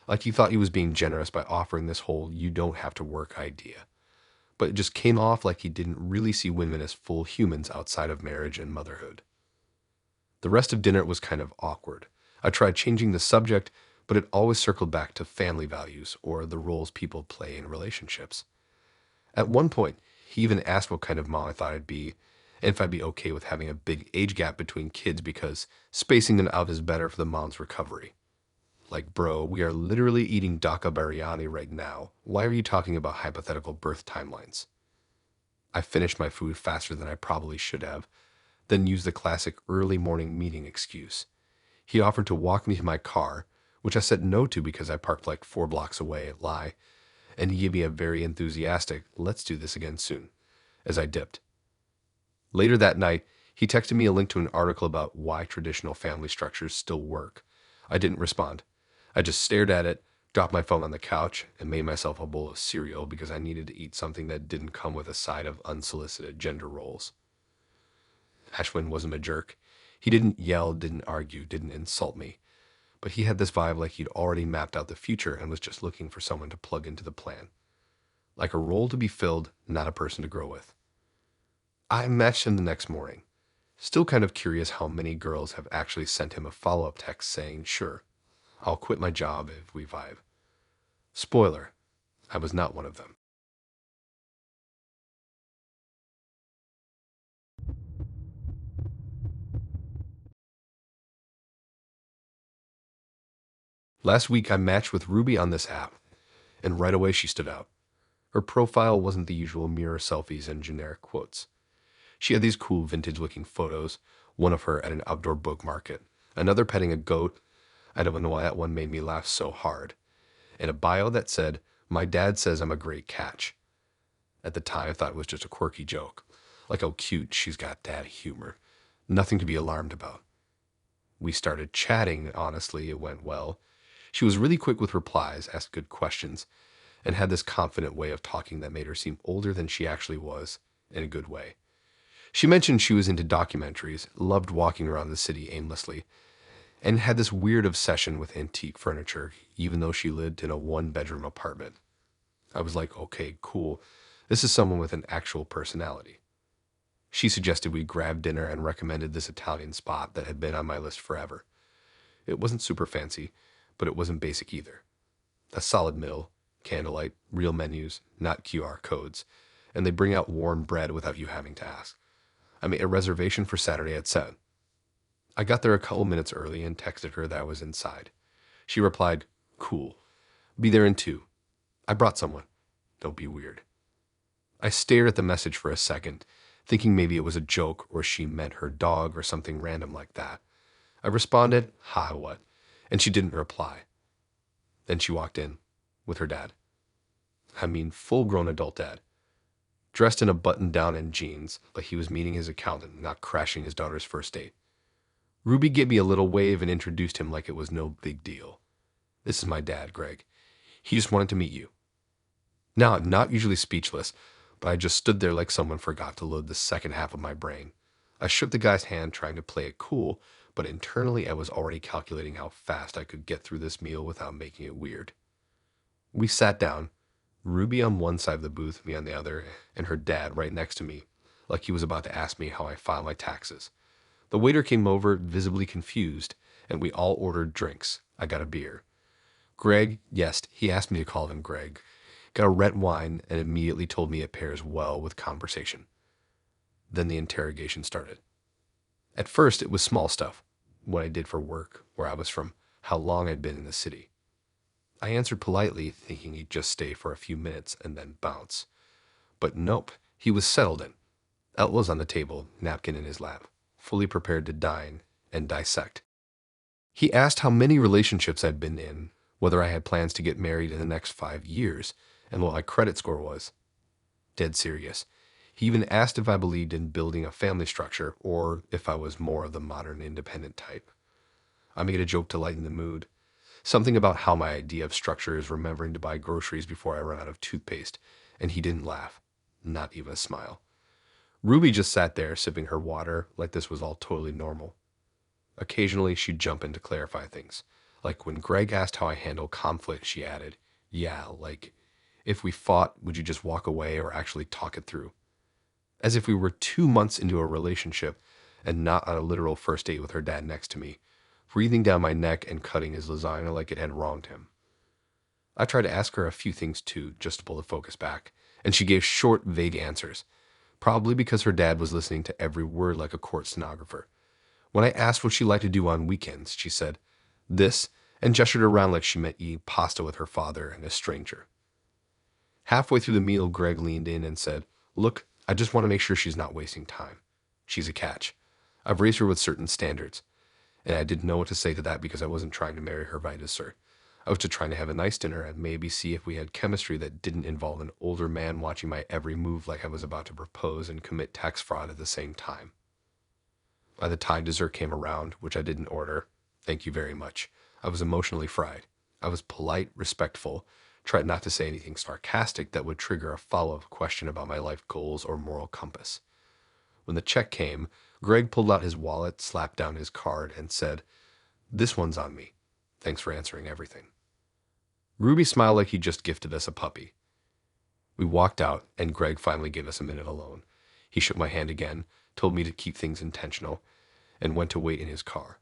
Like he thought he was being generous by offering this whole "you don't have to work" idea. But it just came off like he didn't really see women as full humans outside of marriage and motherhood. The rest of dinner was kind of awkward. I tried changing the subject, but it always circled back to family values or the roles people play in relationships. At one point, he even asked what kind of mom I thought I'd be, and if I'd be okay with having a big age gap between kids because spacing them out is better for the mom's recovery. Like, bro, we are literally eating Dhaka biryani right now. Why are you talking about hypothetical birth timelines? I finished my food faster than I probably should have, then used the classic early morning meeting excuse. He offered to walk me to my car, which I said no to because I parked like 4 blocks away, lie, and he gave me a very enthusiastic, "Let's do this again soon," as I dipped. Later that night, he texted me a link to an article about why traditional family structures still work. I didn't respond. I just stared at it, dropped my phone on the couch, and made myself a bowl of cereal because I needed to eat something that didn't come with a side of unsolicited gender roles. Ashwin wasn't a jerk. He didn't yell, didn't argue, didn't insult me. But he had this vibe like he'd already mapped out the future and was just looking for someone to plug into the plan. Like a role to be filled, not a person to grow with. I matched him the next morning. Still kind of curious how many girls have actually sent him a follow-up text saying, "Sure, I'll quit my job if we vibe." Spoiler, I was not one of them. Last week I matched with Ruby on this app, and right away she stood out. Her profile wasn't the usual mirror selfies and generic quotes. She had these cool vintage-looking photos, one of her at an outdoor book market, another petting a goat. I don't know why that one made me laugh so hard. And a bio that said, "My dad says I'm a great catch." At the time, I thought it was just a quirky joke. Like, oh, cute, she's got dad humor. Nothing to be alarmed about. We started chatting, honestly, it went well. She was really quick with replies, asked good questions, and had this confident way of talking that made her seem older than she actually was, in a good way. She mentioned she was into documentaries, loved walking around the city aimlessly, and had this weird obsession with antique furniture, even though she lived in a one-bedroom apartment. I was like, okay, cool. This is someone with an actual personality. She suggested we grab dinner and recommended this Italian spot that had been on my list forever. It wasn't super fancy, but it wasn't basic either. A solid middle, candlelight, real menus, not QR codes, and they bring out warm bread without you having to ask. I made a reservation for Saturday at 7. I got there a couple minutes early and texted her that I was inside. She replied, "Cool. Be there in 2. I brought someone. Don't be weird." I stared at the message for a second, thinking maybe it was a joke or she meant her dog or something random like that. I responded, "Hi, what?" And she didn't reply. Then she walked in with her dad. I mean, full-grown adult dad. Dressed in a button-down and jeans, like he was meeting his accountant, not crashing his daughter's first date. Ruby gave me a little wave and introduced him like it was no big deal. "This is my dad, Greg. He just wanted to meet you." Now, I'm not usually speechless, but I just stood there like someone forgot to load the second half of my brain. I shook the guy's hand trying to play it cool, but internally I was already calculating how fast I could get through this meal without making it weird. We sat down, Ruby on one side of the booth, me on the other, and her dad right next to me, like he was about to ask me how I file my taxes. The waiter came over, visibly confused, and we all ordered drinks. I got a beer. Greg, yes, he asked me to call him Greg, got a red wine and immediately told me it pairs well with conversation. Then the interrogation started. At first, it was small stuff. What I did for work, where I was from, how long I'd been in the city. I answered politely, thinking he'd just stay for a few minutes and then bounce. But nope, he was settled in. Outlaws on the table, napkin in his lap, fully prepared to dine and dissect. He asked how many relationships I'd been in, whether I had plans to get married in the next 5 years, and what my credit score was. Dead serious. He even asked if I believed in building a family structure or if I was more of the modern independent type. I made a joke to lighten the mood. Something about how my idea of structure is remembering to buy groceries before I run out of toothpaste, and he didn't laugh. Not even a smile. Ruby just sat there sipping her water like this was all totally normal. Occasionally, she'd jump in to clarify things. Like when Greg asked how I handle conflict, she added, "Yeah, like, if we fought, would you just walk away or actually talk it through?" As if we were 2 months into a relationship and not on a literal first date with her dad next to me, breathing down my neck and cutting his lasagna like it had wronged him. I tried to ask her a few things too, just to pull the focus back, and she gave short, vague answers, probably because her dad was listening to every word like a court stenographer. When I asked what she liked to do on weekends, she said, "This," and gestured around like she meant eating pasta with her father and a stranger. Halfway through the meal, Greg leaned in and said, "Look, I just want to make sure she's not wasting time. She's a catch. I've raised her with certain standards." And I didn't know what to say to that because I wasn't trying to marry her by dessert. I was just trying to have a nice dinner and maybe see if we had chemistry that didn't involve an older man watching my every move like I was about to propose and commit tax fraud at the same time. By the time dessert came around, which I didn't order, thank you very much, I was emotionally fried. I was polite, respectful, tried not to say anything sarcastic that would trigger a follow-up question about my life goals or moral compass. When the check came, Greg pulled out his wallet, slapped down his card, and said, "This one's on me. Thanks for answering everything." Ruby smiled like he just gifted us a puppy. We walked out, and Greg finally gave us a minute alone. He shook my hand again, told me to keep things intentional, and went to wait in his car.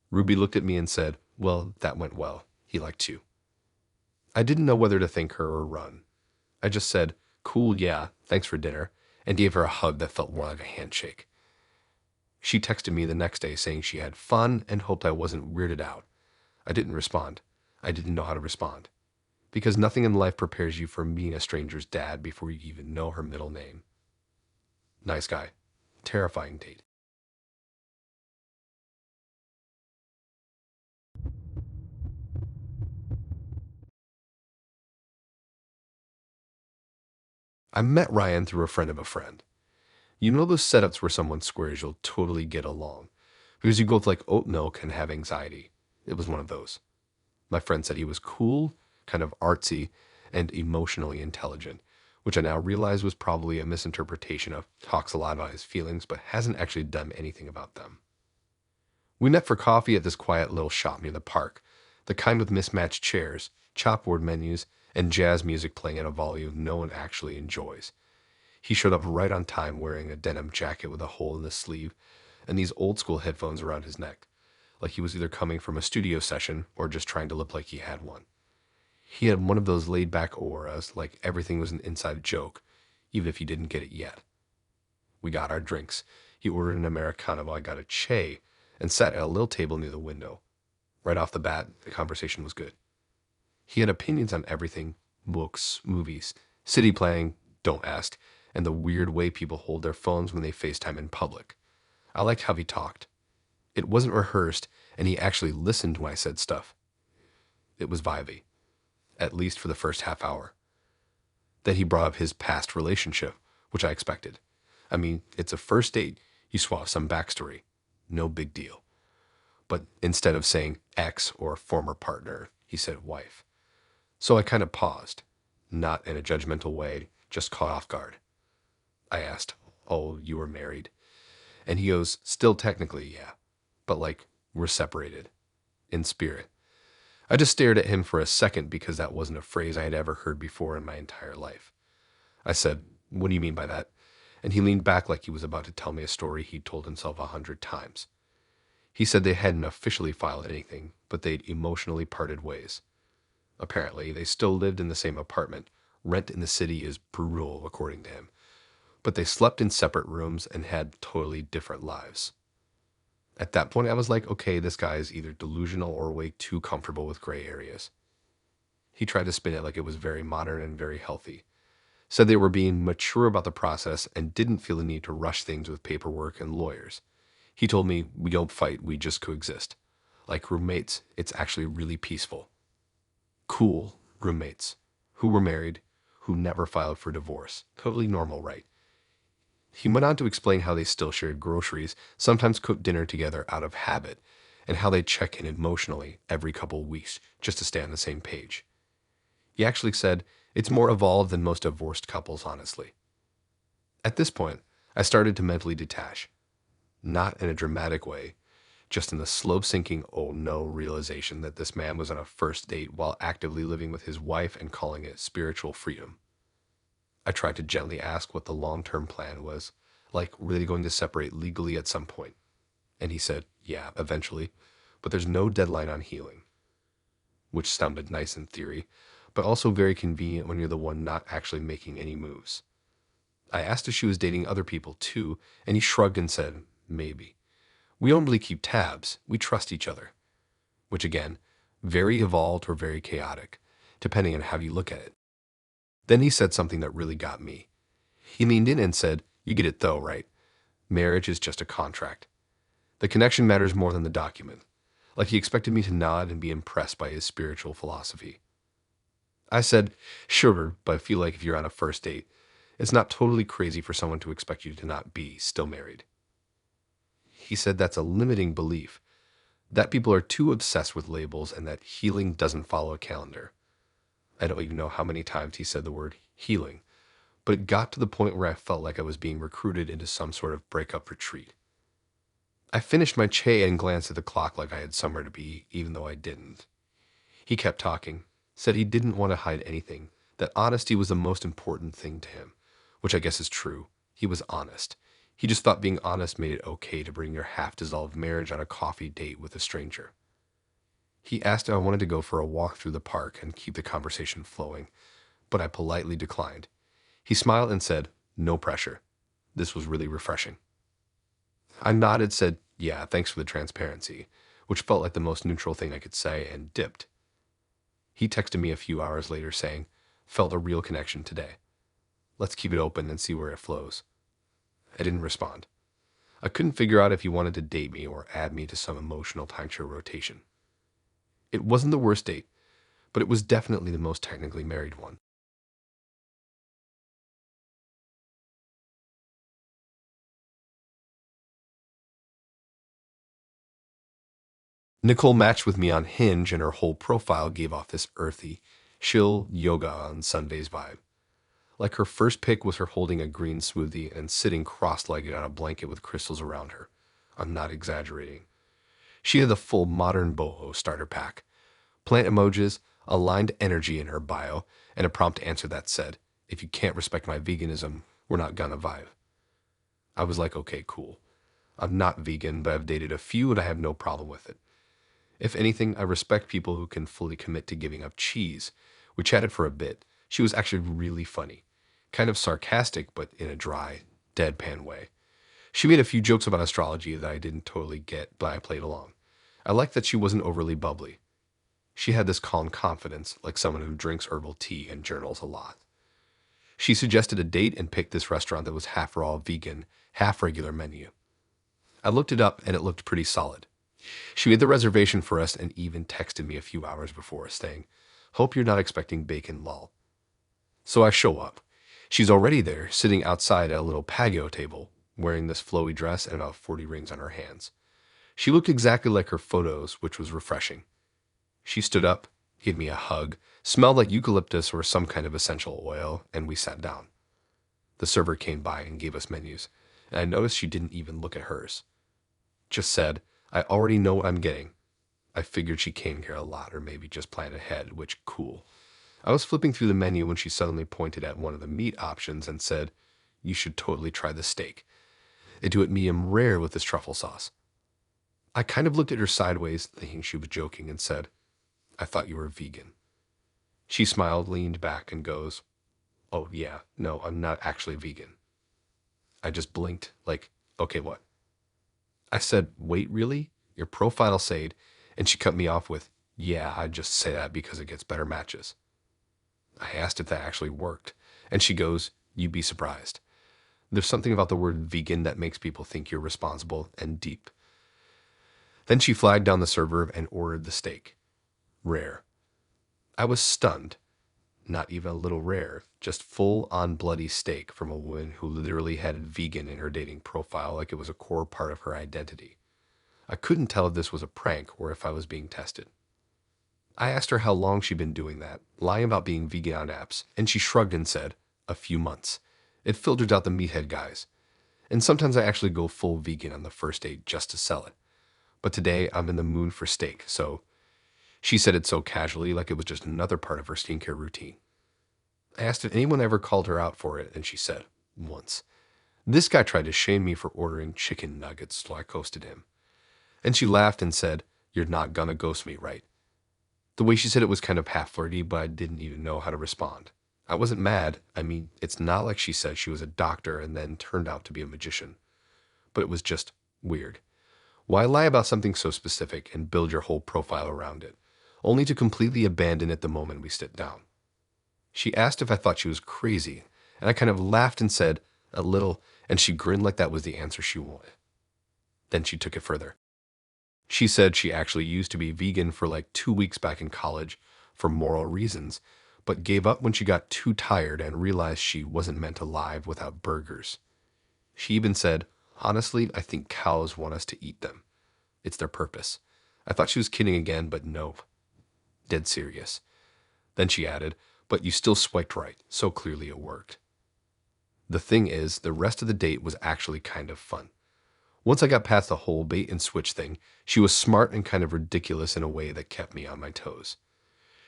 Ruby looked at me and said, "Well, that went well. He liked you." I didn't know whether to thank her or run. I just said, "Cool, yeah, thanks for dinner," and gave her a hug that felt more like a handshake. She texted me the next day saying she had fun and hoped I wasn't weirded out. I didn't respond. I didn't know how to respond. Because nothing in life prepares you for meeting a stranger's dad before you even know her middle name. Nice guy. Terrifying date. I met Ryan through a friend of a friend. You know those setups where someone swears you'll totally get along because you both like oat milk and have anxiety. It was one of those. My friend said he was cool, kind of artsy, and emotionally intelligent, which I now realize was probably a misinterpretation of talks a lot about his feelings but hasn't actually done anything about them. We met for coffee at this quiet little shop near the park, the kind with mismatched chairs, chalkboard menus, and jazz music playing at a volume no one actually enjoys. He showed up right on time wearing a denim jacket with a hole in the sleeve and these old school headphones around his neck, like he was either coming from a studio session or just trying to look like he had one. He had one of those laid-back auras, like everything was an inside joke, even if he didn't get it yet. We got our drinks. He ordered an Americano while I got a Che, and sat at a little table near the window. Right off the bat, the conversation was good. He had opinions on everything: books, movies, city planning, don't ask, and the weird way people hold their phones when they FaceTime in public. I liked how he talked. It wasn't rehearsed, and he actually listened when I said stuff. It was vibey, at least for the first half hour. Then he brought up his past relationship, which I expected. I mean, it's a first date, you swap some backstory. No big deal. But instead of saying ex or former partner, he said wife. So I kind of paused, not in a judgmental way, just caught off guard. I asked, "Oh, you were married?" And he goes, "Still technically, yeah. But like, we're separated. In spirit." I just stared at him for a second because that wasn't a phrase I had ever heard before in my entire life. I said, "What do you mean by that?" And he leaned back like he was about to tell me a story he'd told himself 100 times. He said they hadn't officially filed anything, but they'd emotionally parted ways. Apparently, they still lived in the same apartment. Rent in the city is brutal, according to him. But they slept in separate rooms and had totally different lives. At that point, I was like, okay, this guy is either delusional or way too comfortable with gray areas. He tried to spin it like it was very modern and very healthy. Said they were being mature about the process and didn't feel the need to rush things with paperwork and lawyers. He told me, "We don't fight, we just coexist. Like roommates, it's actually really peaceful." Cool roommates who were married, who never filed for divorce. Totally normal, right? He went on to explain how they still shared groceries, sometimes cooked dinner together out of habit, and how they check in emotionally every couple weeks just to stay on the same page. He actually said, "It's more evolved than most divorced couples, honestly." At this point, I started to mentally detach. Not in a dramatic way, just in the slow sinking oh no realization that this man was on a first date while actively living with his wife and calling it spiritual freedom. I tried to gently ask what the long-term plan was, like were they going to separate legally at some point? And he said, yeah, eventually, but there's no deadline on healing. Which sounded nice in theory, but also very convenient when you're the one not actually making any moves. I asked if she was dating other people too, and he shrugged and said, maybe. We don't really keep tabs, we trust each other. Which again, very evolved or very chaotic, depending on how you look at it. Then he said something that really got me. He leaned in and said, "You get it though, right? Marriage is just a contract. The connection matters more than the document." Like he expected me to nod and be impressed by his spiritual philosophy. I said, "Sure, but I feel like if you're on a first date, it's not totally crazy for someone to expect you to not be still married." He said that's a limiting belief, that people are too obsessed with labels and that healing doesn't follow a calendar. I don't even know how many times he said the word healing, but it got to the point where I felt like I was being recruited into some sort of breakup retreat. I finished my Che and glanced at the clock like I had somewhere to be, even though I didn't. He kept talking, said he didn't want to hide anything, that honesty was the most important thing to him, which I guess is true. He was honest. He just thought being honest made it okay to bring your half-dissolved marriage on a coffee date with a stranger. He asked if I wanted to go for a walk through the park and keep the conversation flowing, but I politely declined. He smiled and said, "No pressure." This was really refreshing. I nodded, said, "Yeah, thanks for the transparency," which felt like the most neutral thing I could say, and dipped. He texted me a few hours later saying, "Felt a real connection today. Let's keep it open and see where it flows." I didn't respond. I couldn't figure out if he wanted to date me or add me to some emotional timeshare rotation. It wasn't the worst date, but it was definitely the most technically married one. Nicole matched with me on Hinge, and her whole profile gave off this earthy, chill yoga on Sundays vibe. Like her first pic was her holding a green smoothie and sitting cross-legged on a blanket with crystals around her. I'm not exaggerating. She had the full modern boho starter pack. Plant emojis, aligned energy in her bio, and a prompt answer that said, "If you can't respect my veganism, we're not gonna vibe." I was like, okay, cool. I'm not vegan, but I've dated a few and I have no problem with it. If anything, I respect people who can fully commit to giving up cheese. We chatted for a bit. She was actually really funny. Kind of sarcastic, but in a dry, deadpan way. She made a few jokes about astrology that I didn't totally get, but I played along. I liked that she wasn't overly bubbly. She had this calm confidence, like someone who drinks herbal tea and journals a lot. She suggested a date and picked this restaurant that was half raw vegan, half regular menu. I looked it up and it looked pretty solid. She made the reservation for us and even texted me a few hours before, saying, "Hope you're not expecting bacon, lol." So I show up. She's already there, sitting outside at a little patio table, wearing this flowy dress and about 40 rings on her hands. She looked exactly like her photos, which was refreshing. She stood up, gave me a hug, smelled like eucalyptus or some kind of essential oil, and we sat down. The server came by and gave us menus, and I noticed she didn't even look at hers. Just said, "I already know what I'm getting." I figured she came here a lot or maybe just planned ahead, which cool. I was flipping through the menu when she suddenly pointed at one of the meat options and said, "You should totally try the steak. They do it medium rare with this truffle sauce." I kind of looked at her sideways, thinking she was joking, and said, "I thought you were vegan." She smiled, leaned back, and goes, "Oh, yeah, no, I'm not actually vegan." I just blinked, like, "Okay, what?" I said, "Wait, really? Your profile said," and she cut me off with, "Yeah, I just say that because it gets better matches." I asked if that actually worked, and she goes, "You'd be surprised. There's something about the word vegan that makes people think you're responsible and deep." Then she flagged down the server and ordered the steak. Rare. I was stunned. Not even a little rare, just full-on bloody steak from a woman who literally had vegan in her dating profile like it was a core part of her identity. I couldn't tell if this was a prank or if I was being tested. I asked her how long she'd been doing that, lying about being vegan on apps, and she shrugged and said, "A few months." It filtered out the meathead guys. And sometimes I actually go full vegan on the first date just to sell it. But today I'm in the mood for steak, so she said it so casually like it was just another part of her skincare routine. I asked if anyone ever called her out for it, and she said, "Once. This guy tried to shame me for ordering chicken nuggets, so I ghosted him." And she laughed and said, "You're not gonna ghost me, right?" The way she said it was kind of half flirty, but I didn't even know how to respond. I wasn't mad. I mean, it's not like she said she was a doctor and then turned out to be a magician. But it was just weird. Why lie about something so specific and build your whole profile around it, only to completely abandon it the moment we sit down? She asked if I thought she was crazy, and I kind of laughed and said, "A little," and she grinned like that was the answer she wanted. Then she took it further. She said she actually used to be vegan for like 2 weeks back in college for moral reasons, but gave up when she got too tired and realized she wasn't meant to live without burgers. She even said, "Honestly, I think cows want us to eat them. It's their purpose." I thought she was kidding again, but no. Dead serious. Then she added, "But you still swiped right, so clearly it worked." The thing is, the rest of the date was actually kind of fun. Once I got past the whole bait and switch thing, she was smart and kind of ridiculous in a way that kept me on my toes.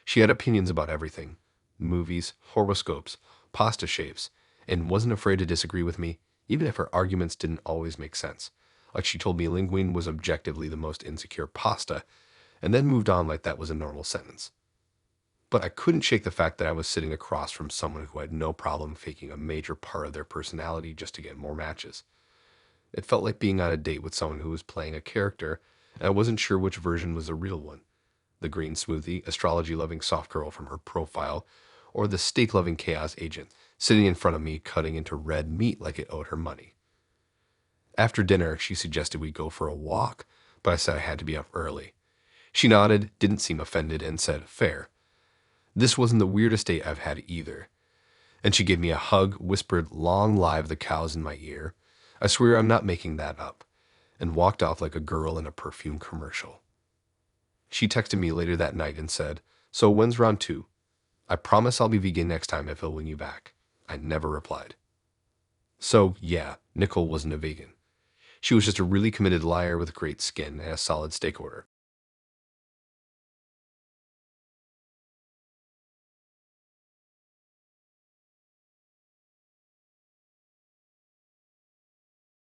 She had opinions about everything: movies, horoscopes, pasta shapes, and wasn't afraid to disagree with me, even if her arguments didn't always make sense. Like she told me linguine was objectively the most insecure pasta, and then moved on like that was a normal sentence. But I couldn't shake the fact that I was sitting across from someone who had no problem faking a major part of their personality just to get more matches. It felt like being on a date with someone who was playing a character, and I wasn't sure which version was the real one: the green smoothie, astrology-loving soft girl from her profile, or the steak-loving chaos agent sitting in front of me cutting into red meat like it owed her money. After dinner, she suggested we go for a walk, but I said I had to be up early. She nodded, didn't seem offended, and said, "Fair." This wasn't the weirdest date I've had either. And she gave me a hug, whispered "Long live the cows" in my ear. I swear I'm not making that up, and walked off like a girl in a perfume commercial. She texted me later that night and said, "So when's round two? I promise I'll be vegan next time if it'll win you back." I never replied. So, yeah, Nicole wasn't a vegan. She was just a really committed liar with great skin and a solid steak order.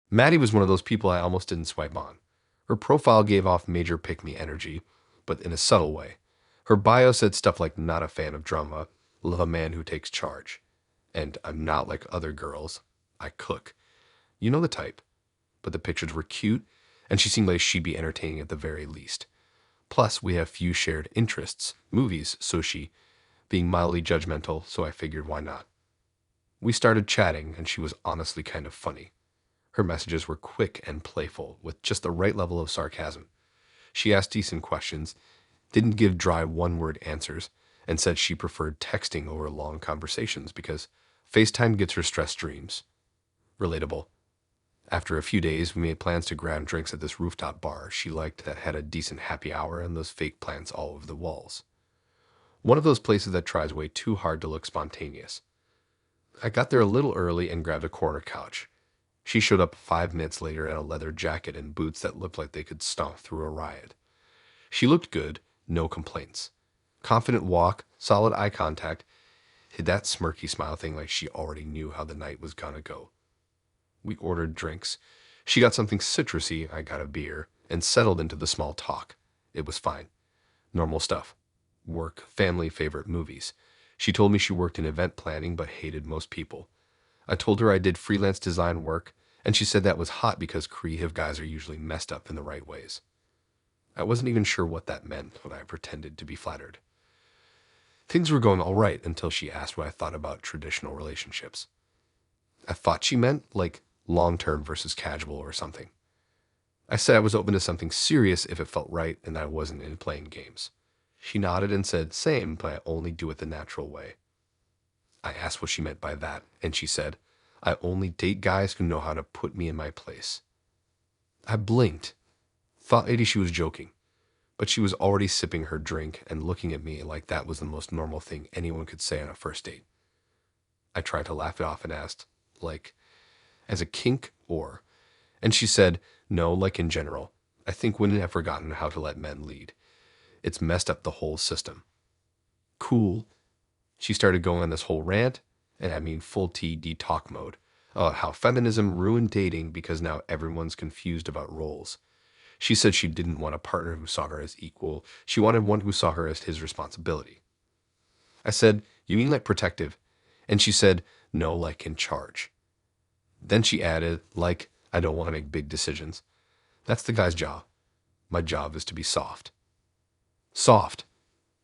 Maddie was one of those people I almost didn't swipe on. Her profile gave off major pick-me energy, but in a subtle way. Her bio said stuff like, not a fan of drama, love a man who takes charge. And I'm not like other girls. I cook. You know the type. But the pictures were cute, and she seemed like she'd be entertaining at the very least. Plus, we have few shared interests, movies, sushi, being mildly judgmental, so I figured why not. We started chatting, and she was honestly kind of funny. Her messages were quick and playful, with just the right level of sarcasm. She asked decent questions, didn't give dry one-word answers, and said she preferred texting over long conversations because FaceTime gets her stress dreams. Relatable. After a few days, we made plans to grab drinks at this rooftop bar she liked that had a decent happy hour and those fake plants all over the walls. One of those places that tries way too hard to look spontaneous. I got there a little early and grabbed a corner couch. She showed up 5 minutes later in a leather jacket and boots that looked like they could stomp through a riot. She looked good, no complaints. Confident walk, solid eye contact, hid that smirky smile thing like she already knew how the night was gonna go. We ordered drinks. She got something citrusy, I got a beer, and settled into the small talk. It was fine. Normal stuff. Work, family, favorite movies. She told me she worked in event planning but hated most people. I told her I did freelance design work, and she said that was hot because creative guys are usually messed up in the right ways. I wasn't even sure what that meant, but I pretended to be flattered. Things were going all right until she asked what I thought about traditional relationships. I thought she meant, like, long-term versus casual or something. I said I was open to something serious if it felt right and I wasn't in playing games. She nodded and said, same, but I only do it the natural way. I asked what she meant by that, and she said, I only date guys who know how to put me in my place. I blinked. Thought maybe she was joking, but she was already sipping her drink and looking at me like that was the most normal thing anyone could say on a first date. I tried to laugh it off and asked, like, as a kink or? And she said, no, like in general. I think women have forgotten how to let men lead. It's messed up the whole system. Cool. She started going on this whole rant, and I mean full TD talk mode, how feminism ruined dating because now everyone's confused about roles. She said she didn't want a partner who saw her as equal. She wanted one who saw her as his responsibility. I said, you mean like protective? And she said, no, like in charge. Then she added, like, I don't want to make big decisions. That's the guy's job. My job is to be soft. Soft.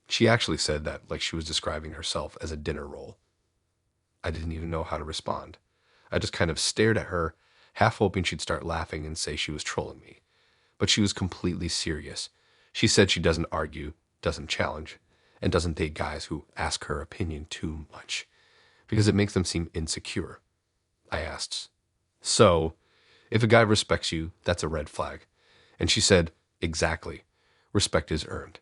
She actually said that like she was describing herself as a dinner roll. I didn't even know how to respond. I just kind of stared at her, half hoping she'd start laughing and say she was trolling me. But she was completely serious. She said she doesn't argue, doesn't challenge, and doesn't date guys who ask her opinion too much, because it makes them seem insecure. I asked, so, if a guy respects you, that's a red flag. And she said, exactly. Respect is earned.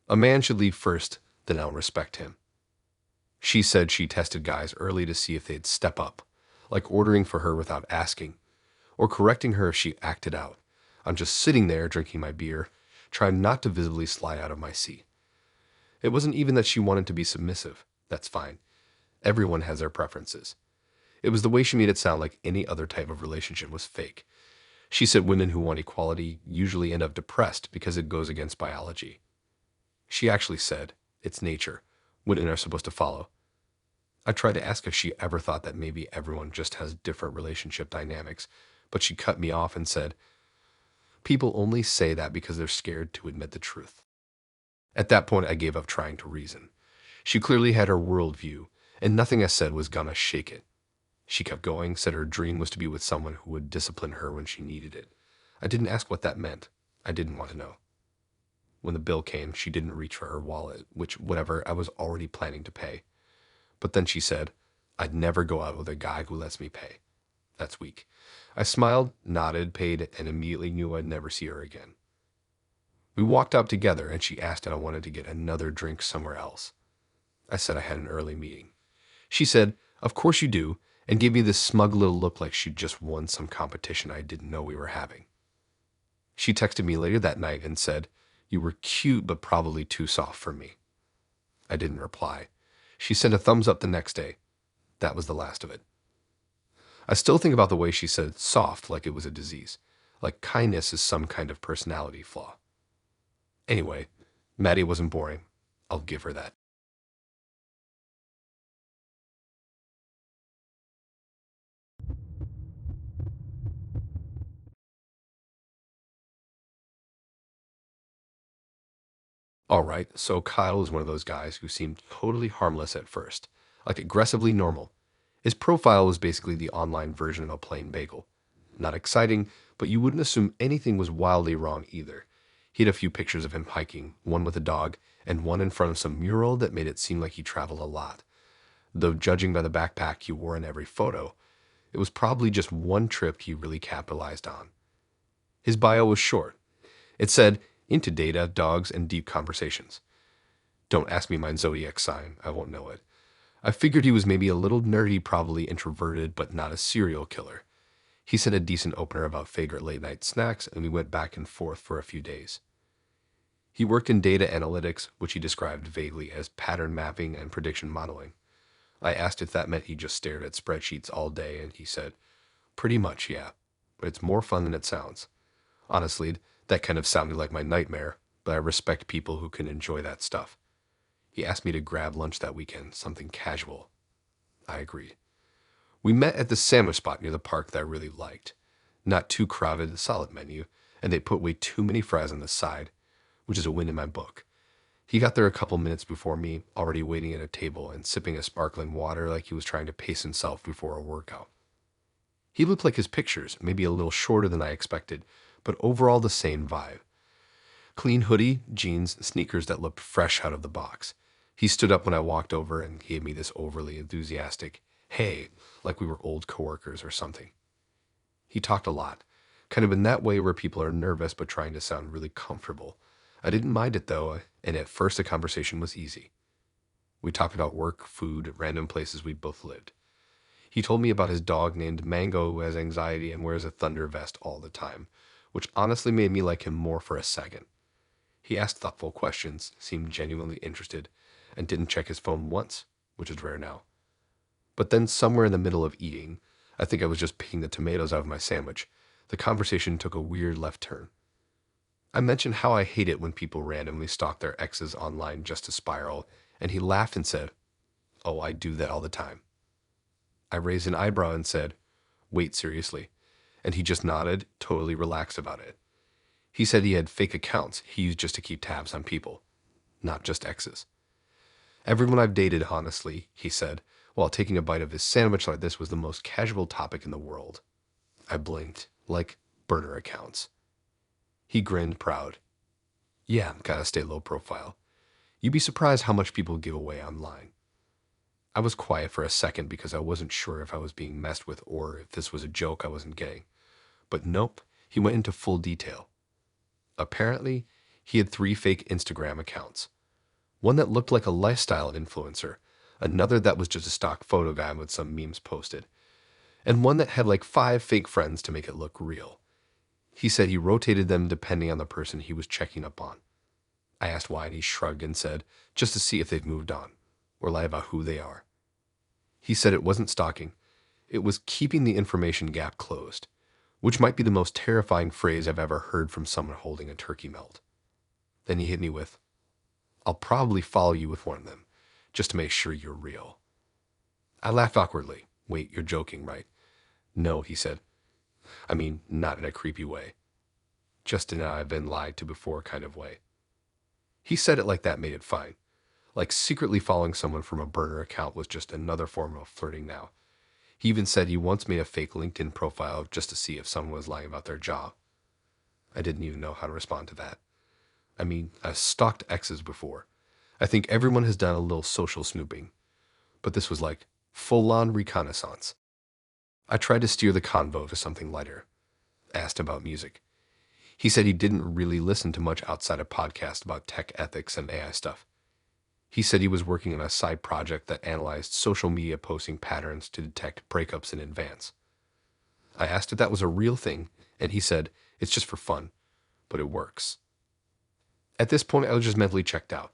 A man should leave first, then I'll respect him. She said she tested guys early to see if they'd step up, like ordering for her without asking, or correcting her if she acted out. I'm just sitting there drinking my beer, trying not to visibly slide out of my seat. It wasn't even that she wanted to be submissive. That's fine. Everyone has their preferences. It was the way she made it sound like any other type of relationship was fake. She said women who want equality usually end up depressed because it goes against biology. She actually said, it's nature. Women are supposed to follow. I tried to ask if she ever thought that maybe everyone just has different relationship dynamics, but she cut me off and said, people only say that because they're scared to admit the truth. At that point, I gave up trying to reason. She clearly had her worldview, and nothing I said was gonna shake it. She kept going, said her dream was to be with someone who would discipline her when she needed it. I didn't ask what that meant. I didn't want to know. When the bill came, she didn't reach for her wallet, which, whatever, I was already planning to pay. But then she said, I'd never go out with a guy who lets me pay. That's weak. I smiled, nodded, paid, and immediately knew I'd never see her again. We walked out together, and she asked if I wanted to get another drink somewhere else. I said I had an early meeting. She said, of course you do, and gave me this smug little look like she'd just won some competition I didn't know we were having. She texted me later that night and said, you were cute but probably too soft for me. I didn't reply. She sent a thumbs up the next day. That was the last of it. I still think about the way she said soft like it was a disease, like kindness is some kind of personality flaw. Anyway, Maddie wasn't boring. I'll give her that. All right, so Kyle is one of those guys who seemed totally harmless at first, like aggressively normal. His profile was basically the online version of a plain bagel. Not exciting, but you wouldn't assume anything was wildly wrong either. He had a few pictures of him hiking, one with a dog, and one in front of some mural that made it seem like he traveled a lot. Though judging by the backpack he wore in every photo, it was probably just one trip he really capitalized on. His bio was short. It said, into data, dogs, and deep conversations. Don't ask me my zodiac sign, I won't know it. I figured he was maybe a little nerdy, probably introverted, but not a serial killer. He sent a decent opener about favorite late night snacks, and we went back and forth for a few days. He worked in data analytics, which he described vaguely as pattern mapping and prediction modeling. I asked if that meant he just stared at spreadsheets all day, and he said, pretty much, yeah. But it's more fun than it sounds. Honestly, that kind of sounded like my nightmare, but I respect people who can enjoy that stuff. He asked me to grab lunch that weekend, something casual. I agreed. We met at the sandwich spot near the park that I really liked. Not too crowded, a solid menu, and they put way too many fries on the side, which is a win in my book. He got there a couple minutes before me, already waiting at a table and sipping a sparkling water like he was trying to pace himself before a workout. He looked like his pictures, maybe a little shorter than I expected, but overall the same vibe. Clean hoodie, jeans, sneakers that looked fresh out of the box. He stood up when I walked over and gave me this overly enthusiastic, hey, like we were old coworkers or something. He talked a lot, kind of in that way where people are nervous but trying to sound really comfortable. I didn't mind it though, and at first the conversation was easy. We talked about work, food, random places we both lived. He told me about his dog named Mango who has anxiety and wears a thunder vest all the time, which honestly made me like him more for a second. He asked thoughtful questions, seemed genuinely interested, and didn't check his phone once, which is rare now. But then somewhere in the middle of eating, I think I was just picking the tomatoes out of my sandwich, the conversation took a weird left turn. I mentioned how I hate it when people randomly stalk their exes online just to spiral, and he laughed and said, oh, I do that all the time. I raised an eyebrow and said, wait, seriously? And he just nodded, totally relaxed about it. He said he had fake accounts he used just to keep tabs on people, not just exes. Everyone I've dated, honestly, he said, while taking a bite of his sandwich like this was the most casual topic in the world. I blinked, like burner accounts. He grinned, proud. Yeah, gotta stay low profile. You'd be surprised how much people give away online. I was quiet for a second because I wasn't sure if I was being messed with or if this was a joke I wasn't getting. But nope, he went into full detail. Apparently, he had 3 fake Instagram accounts. One that looked like a lifestyle influencer, another that was just a stock photo guy with some memes posted, and one that had like 5 fake friends to make it look real. He said he rotated them depending on the person he was checking up on. I asked why, and he shrugged and said, just to see if they've moved on, or lie about who they are. He said it wasn't stalking, it was keeping the information gap closed, which might be the most terrifying phrase I've ever heard from someone holding a turkey melt. Then he hit me with, I'll probably follow you with one of them, just to make sure you're real. I laughed awkwardly. Wait, you're joking, right? No, he said. I mean, not in a creepy way. Just in a I've been lied to before kind of way. He said it like that made it fine. Like secretly following someone from a burner account was just another form of flirting now. He even said he once made a fake LinkedIn profile just to see if someone was lying about their job. I didn't even know how to respond to that. I mean, I've stalked exes before. I think everyone has done a little social snooping. But this was like full-on reconnaissance. I tried to steer the convo to something lighter. Asked about music. He said he didn't really listen to much outside of podcasts about tech ethics and AI stuff. He said he was working on a side project that analyzed social media posting patterns to detect breakups in advance. I asked if that was a real thing, and he said, it's just for fun, but it works. At this point, I was just mentally checked out.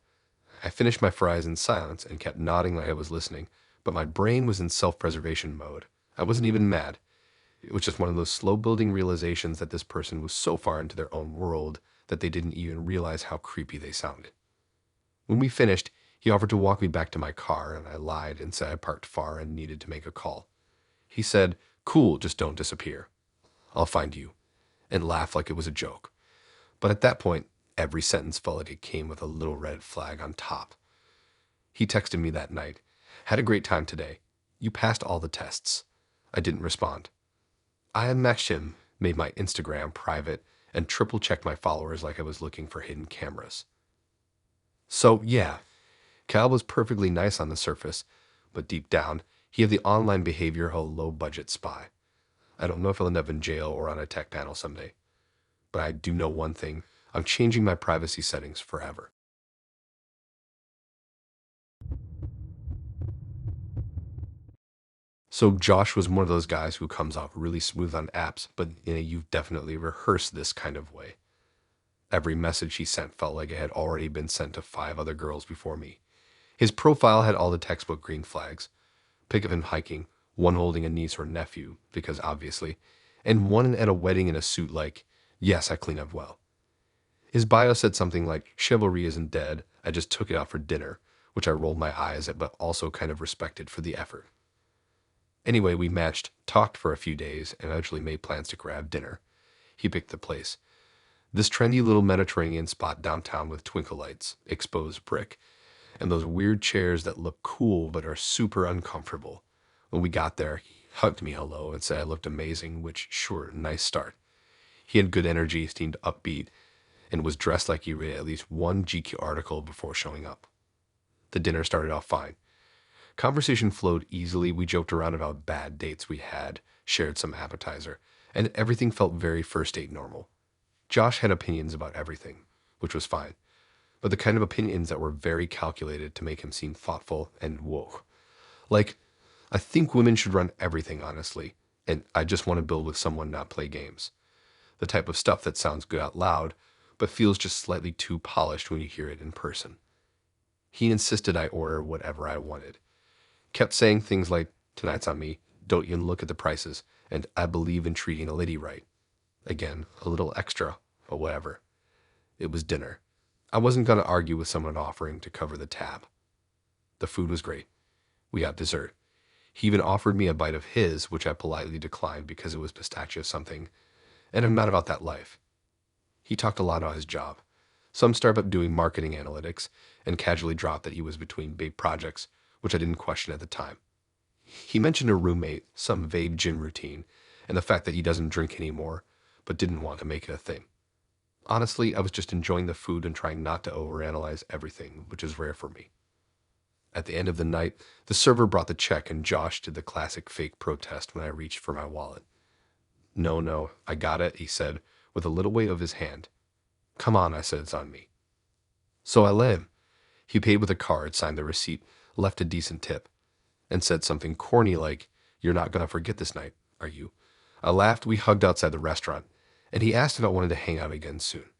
I finished my fries in silence and kept nodding like I was listening, but my brain was in self-preservation mode. I wasn't even mad. It was just one of those slow-building realizations that this person was so far into their own world that they didn't even realize how creepy they sounded. When we finished, he offered to walk me back to my car, and I lied and said I parked far and needed to make a call. He said, "Cool, just don't disappear. I'll find you," and laughed like it was a joke. But at that point, every sentence felt like it came with a little red flag on top. He texted me that night, "Had a great time today. You passed all the tests." I didn't respond. I unmatched him, made my Instagram private, and triple-checked my followers like I was looking for hidden cameras. So, yeah, Cal was perfectly nice on the surface, but deep down, he had the online behavior of a low-budget spy. I don't know if he'll end up in jail or on a tech panel someday, but I do know one thing. I'm changing my privacy settings forever. So Josh was one of those guys who comes off really smooth on apps, but you've definitely rehearsed this kind of way. Every message he sent felt like it had already been sent to 5 other girls before me. His profile had all the textbook green flags. Pic of him hiking, one holding a niece or nephew, because obviously, and one at a wedding in a suit like, "Yes, I clean up well." His bio said something like, "Chivalry isn't dead, I just took it out for dinner," which I rolled my eyes at but also kind of respected for the effort. Anyway, we matched, talked for a few days, and eventually made plans to grab dinner. He picked the place. This trendy little Mediterranean spot downtown with twinkle lights, exposed brick, and those weird chairs that look cool but are super uncomfortable. When we got there, he hugged me hello and said I looked amazing, which, sure, nice start. He had good energy, seemed upbeat, and was dressed like he read at least one GQ article before showing up. The dinner started off fine. Conversation flowed easily. We joked around about bad dates we had, shared some appetizer, and everything felt very first date normal. Josh had opinions about everything, which was fine, but the kind of opinions that were very calculated to make him seem thoughtful and woke. Like, I think women should run everything, honestly, and I just want to build with someone, not play games. The type of stuff that sounds good out loud, but feels just slightly too polished when you hear it in person. He insisted I order whatever I wanted. Kept saying things like, "Tonight's on me, don't even look at the prices," and "I believe in treating a lady right." Again, a little extra, but whatever. It was dinner. I wasn't going to argue with someone offering to cover the tab. The food was great. We got dessert. He even offered me a bite of his, which I politely declined because it was pistachio something, and I'm not about that life. He talked a lot about his job. Some startup doing marketing analytics, and casually dropped that he was between big projects, which I didn't question at the time. He mentioned a roommate, some vague gym routine, and the fact that he doesn't drink anymore, but didn't want to make it a thing. Honestly, I was just enjoying the food and trying not to overanalyze everything, which is rare for me. At the end of the night, the server brought the check and Josh did the classic fake protest when I reached for my wallet. "No, no, I got it," he said, with a little wave of his hand. "Come on," I said, "it's on me." So I let him. He paid with a card, signed the receipt, left a decent tip, and said something corny like, "You're not going to forget this night, are you?" I laughed. We hugged outside the restaurant, and he asked if I wanted to hang out again soon.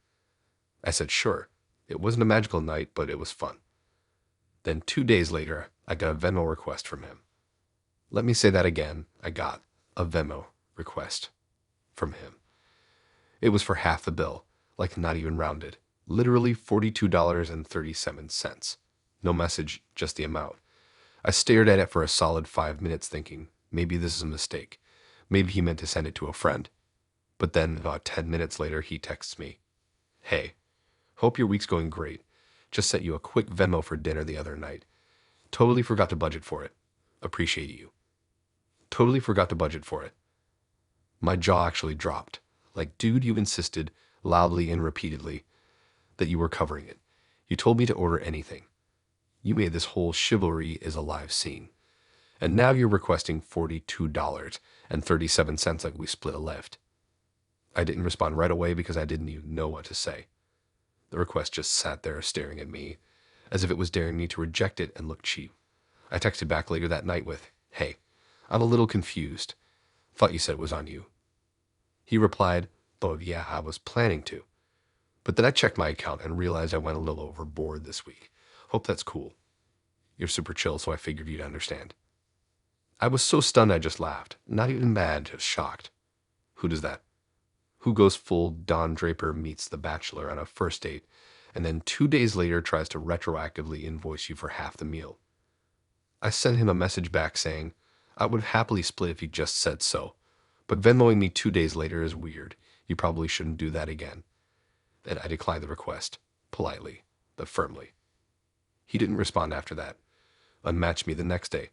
I said sure. It wasn't a magical night, but it was fun. Then 2 days later, I got a Venmo request from him. Let me say that again. I got a Venmo request from him. It was for half the bill, like not even rounded. Literally $42.37. No message, just the amount. I stared at it for a solid 5 minutes thinking, maybe this is a mistake. Maybe he meant to send it to a friend. But then about 10 minutes later, he texts me, "Hey, hope your week's going great. Just sent you a quick Venmo for dinner the other night. Totally forgot to budget for it. Appreciate you." Totally forgot to budget for it. My jaw actually dropped. Like, dude, you insisted, loudly and repeatedly, that you were covering it. You told me to order anything. You made this whole chivalry is a live scene. And now you're requesting $42.37 like we split a lift. I didn't respond right away because I didn't even know what to say. The request just sat there staring at me, as if it was daring me to reject it and look cheap. I texted back later that night with, "Hey, I'm a little confused. Thought you said it was on you." He replied, "Oh yeah, I was planning to. But then I checked my account and realized I went a little overboard this week. Hope that's cool. You're super chill, so I figured you'd understand." I was so stunned I just laughed. Not even mad, just shocked. Who does that? Who goes full Don Draper meets The Bachelor on a first date and then 2 days later tries to retroactively invoice you for half the meal. I sent him a message back saying, I would happily split if you just said so, but Venmoing me 2 days later is weird. You probably shouldn't do that again. And I declined the request, politely, but firmly. He didn't respond after that, unmatched me the next day,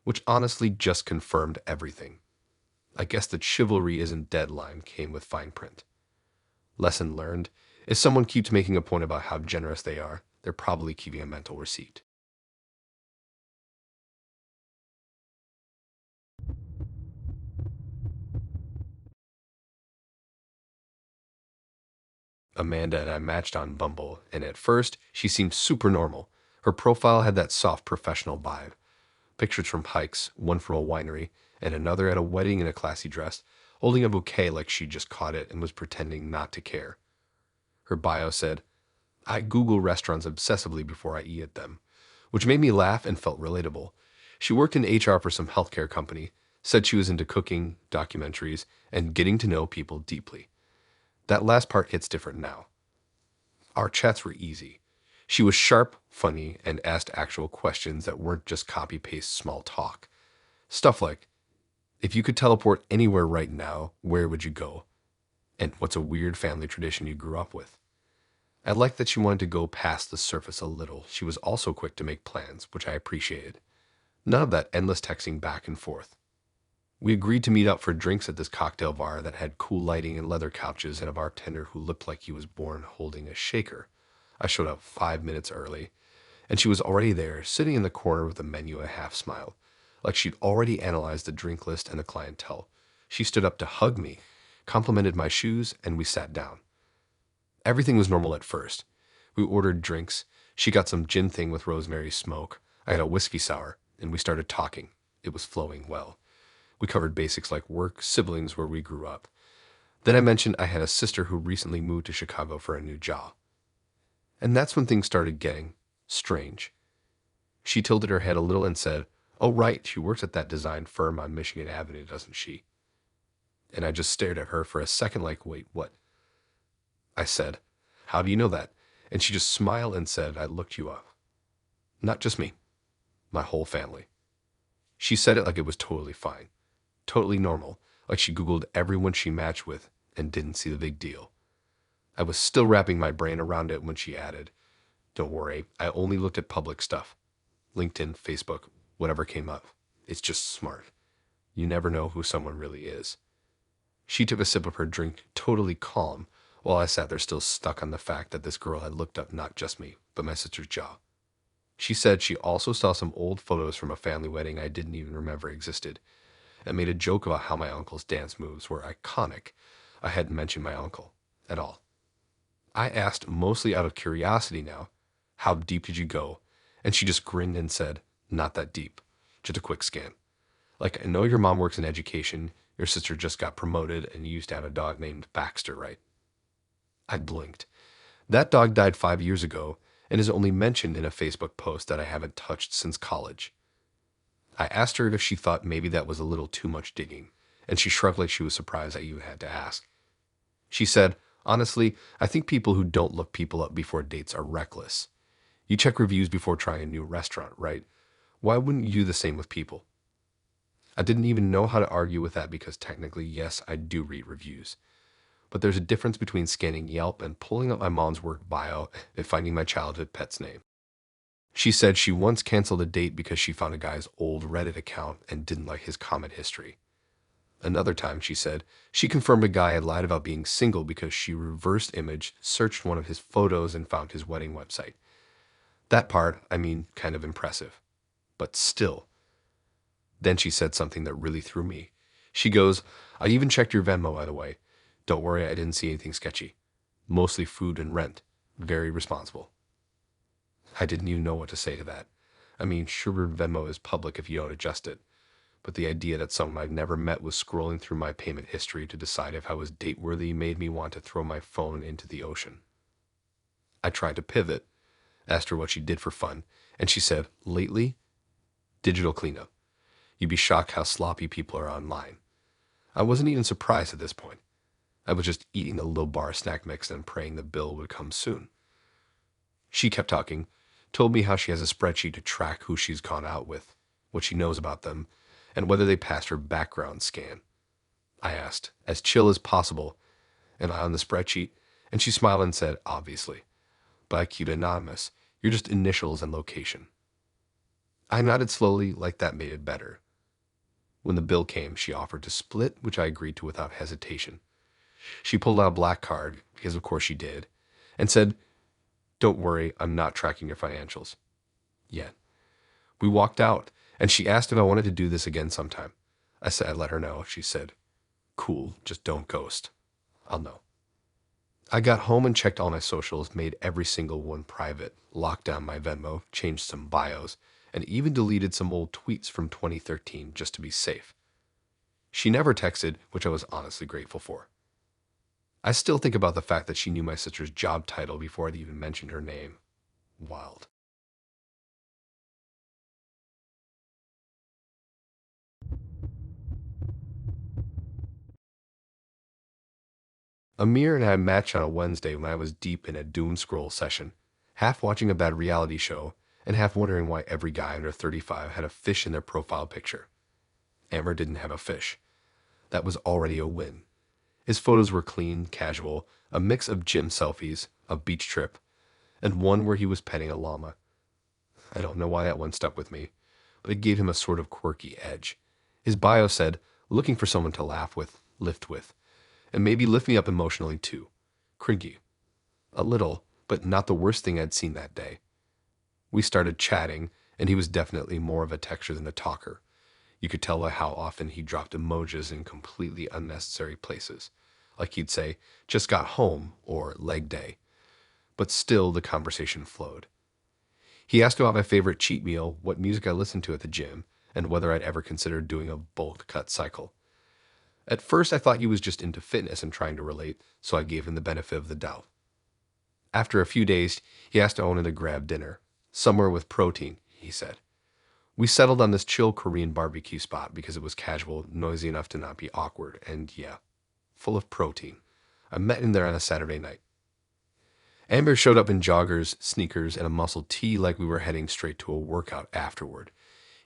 which honestly just confirmed everything. I guess that chivalry isn't dead line came with fine print. Lesson learned, if someone keeps making a point about how generous they are, they're probably keeping a mental receipt. Amanda and I matched on Bumble, and at first, she seemed super normal. Her profile had that soft professional vibe. Pictures from hikes, one from a winery, and another at a wedding in a classy dress, holding a bouquet like she just caught it and was pretending not to care. Her bio said, I Google restaurants obsessively before I eat at them, which made me laugh and felt relatable. She worked in HR for some healthcare company, said she was into cooking, documentaries, and getting to know people deeply. That last part hits different now. Our chats were easy. She was sharp, funny, and asked actual questions that weren't just copy-paste small talk. Stuff like, if you could teleport anywhere right now, where would you go? And what's a weird family tradition you grew up with? I liked that she wanted to go past the surface a little. She was also quick to make plans, which I appreciated. None of that endless texting back and forth. We agreed to meet up for drinks at this cocktail bar that had cool lighting and leather couches and a bartender who looked like he was born holding a shaker. I showed up 5 minutes early, and she was already there, sitting in the corner with a menu and a half smile, like she'd already analyzed the drink list and the clientele. She stood up to hug me, complimented my shoes, and we sat down. Everything was normal at first. We ordered drinks. She got some gin thing with rosemary smoke. I had a whiskey sour, and we started talking. It was flowing well. We covered basics like work, siblings, where we grew up. Then I mentioned I had a sister who recently moved to Chicago for a new job. And that's when things started getting strange. She tilted her head a little and said, Oh, right, she works at that design firm on Michigan Avenue, doesn't she? And I just stared at her for a second like, wait, what? I said, How do you know that? And she just smiled and said, I looked you up. Not just me, my whole family. She said it like it was totally fine, totally normal, like she Googled everyone she matched with and didn't see the big deal. I was still wrapping my brain around it when she added, Don't worry, I only looked at public stuff. LinkedIn, Facebook, whatever came up. It's just smart. You never know who someone really is. She took a sip of her drink, totally calm, while I sat there still stuck on the fact that this girl had looked up not just me, but my sister's job. She said she also saw some old photos from a family wedding I didn't even remember existed, and made a joke about how my uncle's dance moves were iconic. I hadn't mentioned my uncle at all. I asked, mostly out of curiosity now, how deep did you go? And she just grinned and said, Not that deep, just a quick scan. Like, I know your mom works in education, your sister just got promoted, and you used to have a dog named Baxter, right? I blinked. That dog died 5 years ago and is only mentioned in a Facebook post that I haven't touched since college. I asked her if she thought maybe that was a little too much digging, and she shrugged like she was surprised that you had to ask. She said, Honestly, I think people who don't look people up before dates are reckless. You check reviews before trying a new restaurant, right? Why wouldn't you do the same with people? I didn't even know how to argue with that because technically, yes, I do read reviews. But there's a difference between scanning Yelp and pulling up my mom's work bio and finding my childhood pet's name. She said she once canceled a date because she found a guy's old Reddit account and didn't like his comment history. Another time, she said, she confirmed a guy had lied about being single because she reversed image, searched one of his photos, and found his wedding website. That part, kind of impressive. But still. Then she said something that really threw me. She goes, I even checked your Venmo, by the way. Don't worry, I didn't see anything sketchy. Mostly food and rent. Very responsible. I didn't even know what to say to that. Sure, Venmo is public if you don't adjust it. But the idea that someone I've never met was scrolling through my payment history to decide if I was date-worthy made me want to throw my phone into the ocean. I tried to pivot, asked her what she did for fun, and she said, lately, digital cleanup. You'd be shocked how sloppy people are online. I wasn't even surprised at this point. I was just eating a low bar snack mix and praying the bill would come soon. She kept talking, told me how she has a spreadsheet to track who she's gone out with, what she knows about them, and whether they passed her background scan. I asked, as chill as possible, "Am I on the spreadsheet?" And she smiled and said, "Obviously. But I keep it anonymous. You're just initials and location." I nodded slowly, like that made it better. When the bill came, she offered to split, which I agreed to without hesitation. She pulled out a black card, because of course she did, and said, "Don't worry, I'm not tracking your financials. Yet." We walked out, and she asked if I wanted to do this again sometime. I said I'd let her know. She said, "Cool, just don't ghost. I'll know." I got home and checked all my socials, made every single one private, locked down my Venmo, changed some bios, and even deleted some old tweets from 2013 just to be safe. She never texted, which I was honestly grateful for. I still think about the fact that she knew my sister's job title before I'd even mentioned her name. Wild. Amir and I matched on a Wednesday when I was deep in a doom scroll session, half watching a bad reality show and half wondering why every guy under 35 had a fish in their profile picture. Amber didn't have a fish. That was already a win. His photos were clean, casual, a mix of gym selfies, a beach trip, and one where he was petting a llama. I don't know why that one stuck with me, but it gave him a sort of quirky edge. His bio said, "Looking for someone to laugh with, lift with, and maybe lift me up emotionally too." Cringy. A little, but not the worst thing I'd seen that day. We started chatting, and he was definitely more of a texter than a talker. You could tell by how often he dropped emojis in completely unnecessary places. Like he'd say, "Just got home," or "leg day." But still, the conversation flowed. He asked about my favorite cheat meal, what music I listened to at the gym, and whether I'd ever considered doing a bulk cut cycle. At first, I thought he was just into fitness and trying to relate, so I gave him the benefit of the doubt. After a few days, he asked if I wanted to grab dinner. Somewhere with protein, he said. We settled on this chill Korean barbecue spot because it was casual, noisy enough to not be awkward, and yeah, full of protein. I met him there on a Saturday night. Amber showed up in joggers, sneakers, and a muscle tee like we were heading straight to a workout afterward.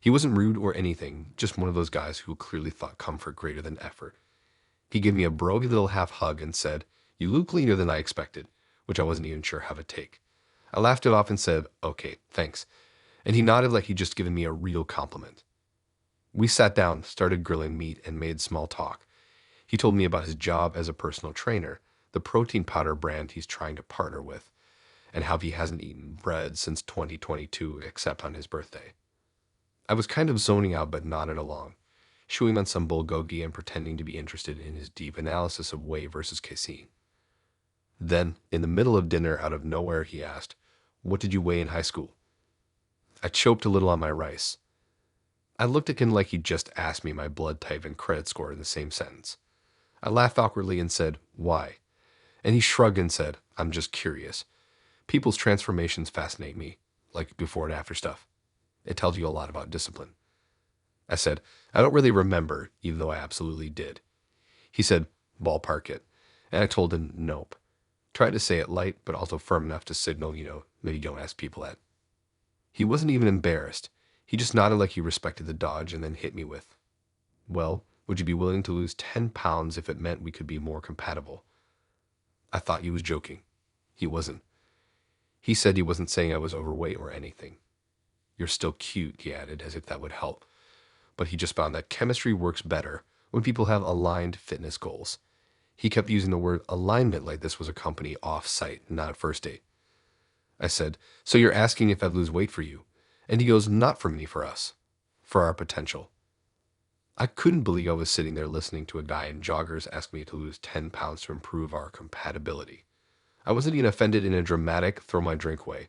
He wasn't rude or anything, just one of those guys who clearly thought comfort greater than effort. He gave me a brogy little half hug and said, "You look cleaner than I expected," which I wasn't even sure how to take. I laughed it off and said, "Okay, thanks," and he nodded like he'd just given me a real compliment. We sat down, started grilling meat, and made small talk. He told me about his job as a personal trainer, the protein powder brand he's trying to partner with, and how he hasn't eaten bread since 2022 except on his birthday. I was kind of zoning out but nodded along, chewing on some bulgogi and pretending to be interested in his deep analysis of whey versus casein. Then, in the middle of dinner, out of nowhere, he asked, "What did you weigh in high school?" I choked a little on my rice. I looked at him like he'd just asked me my blood type and credit score in the same sentence. I laughed awkwardly and said, "Why?" And he shrugged and said, "I'm just curious. People's transformations fascinate me, like before and after stuff. It tells you a lot about discipline." I said, "I don't really remember, even though I absolutely did." He said, "Ballpark it." And I told him, "Nope." Tried to say it light, but also firm enough to signal, maybe don't ask people that. He wasn't even embarrassed. He just nodded like he respected the dodge and then hit me with, "Well, would you be willing to lose 10 pounds if it meant we could be more compatible?" I thought he was joking. He wasn't. He said he wasn't saying I was overweight or anything. "You're still cute," he added, as if that would help. But he just found that chemistry works better when people have aligned fitness goals. He kept using the word alignment like this was a company off-site, not a first date. I said, "So you're asking if I'd lose weight for you?" And he goes, "Not for me, for us. For our potential." I couldn't believe I was sitting there listening to a guy in joggers ask me to lose 10 pounds to improve our compatibility. I wasn't even offended in a dramatic, throw my drink way.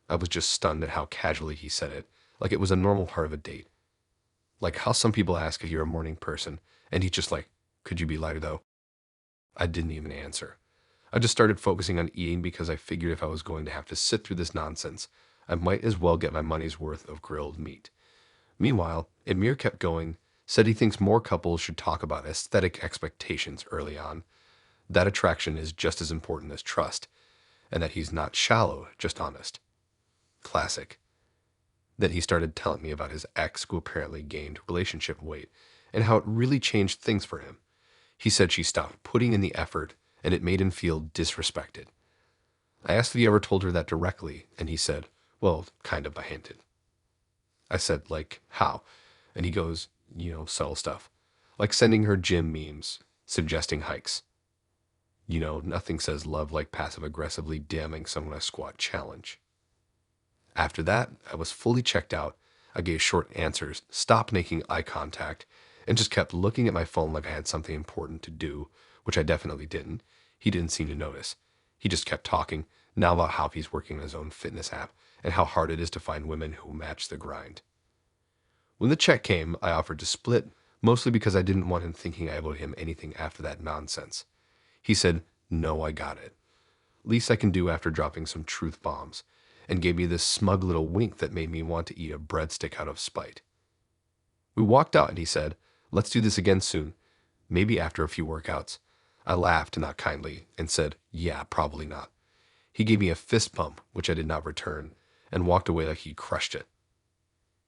I was just stunned at how casually he said it, like it was a normal part of a date. Like how some people ask if you're a morning person, and he's just like, "Could you be lighter though?" I didn't even answer. I just started focusing on eating because I figured if I was going to have to sit through this nonsense, I might as well get my money's worth of grilled meat. Meanwhile, Amir kept going, said he thinks more couples should talk about aesthetic expectations early on. That attraction is just as important as trust, and that he's not shallow, just honest. Classic. Then he started telling me about his ex who apparently gained relationship weight and how it really changed things for him. He said she stopped putting in the effort and it made him feel disrespected. I asked if he ever told her that directly, and he said, well, kind of by hinted. I said, like, how? And he goes, subtle stuff. Like sending her gym memes, suggesting hikes. Nothing says love like passive-aggressively damning someone a squat challenge. After that, I was fully checked out. I gave short answers, stopped making eye contact, and just kept looking at my phone like I had something important to do, which I definitely didn't. He didn't seem to notice. He just kept talking, now about how he's working on his own fitness app and how hard it is to find women who match the grind. When the check came, I offered to split, mostly because I didn't want him thinking I owed him anything after that nonsense. He said, no, I got it. Least I can do after dropping some truth bombs, and gave me this smug little wink that made me want to eat a breadstick out of spite. We walked out and he said, let's do this again soon, maybe after a few workouts. I laughed, not kindly, and said, yeah, probably not. He gave me a fist bump, which I did not return, and walked away like he'd crushed it.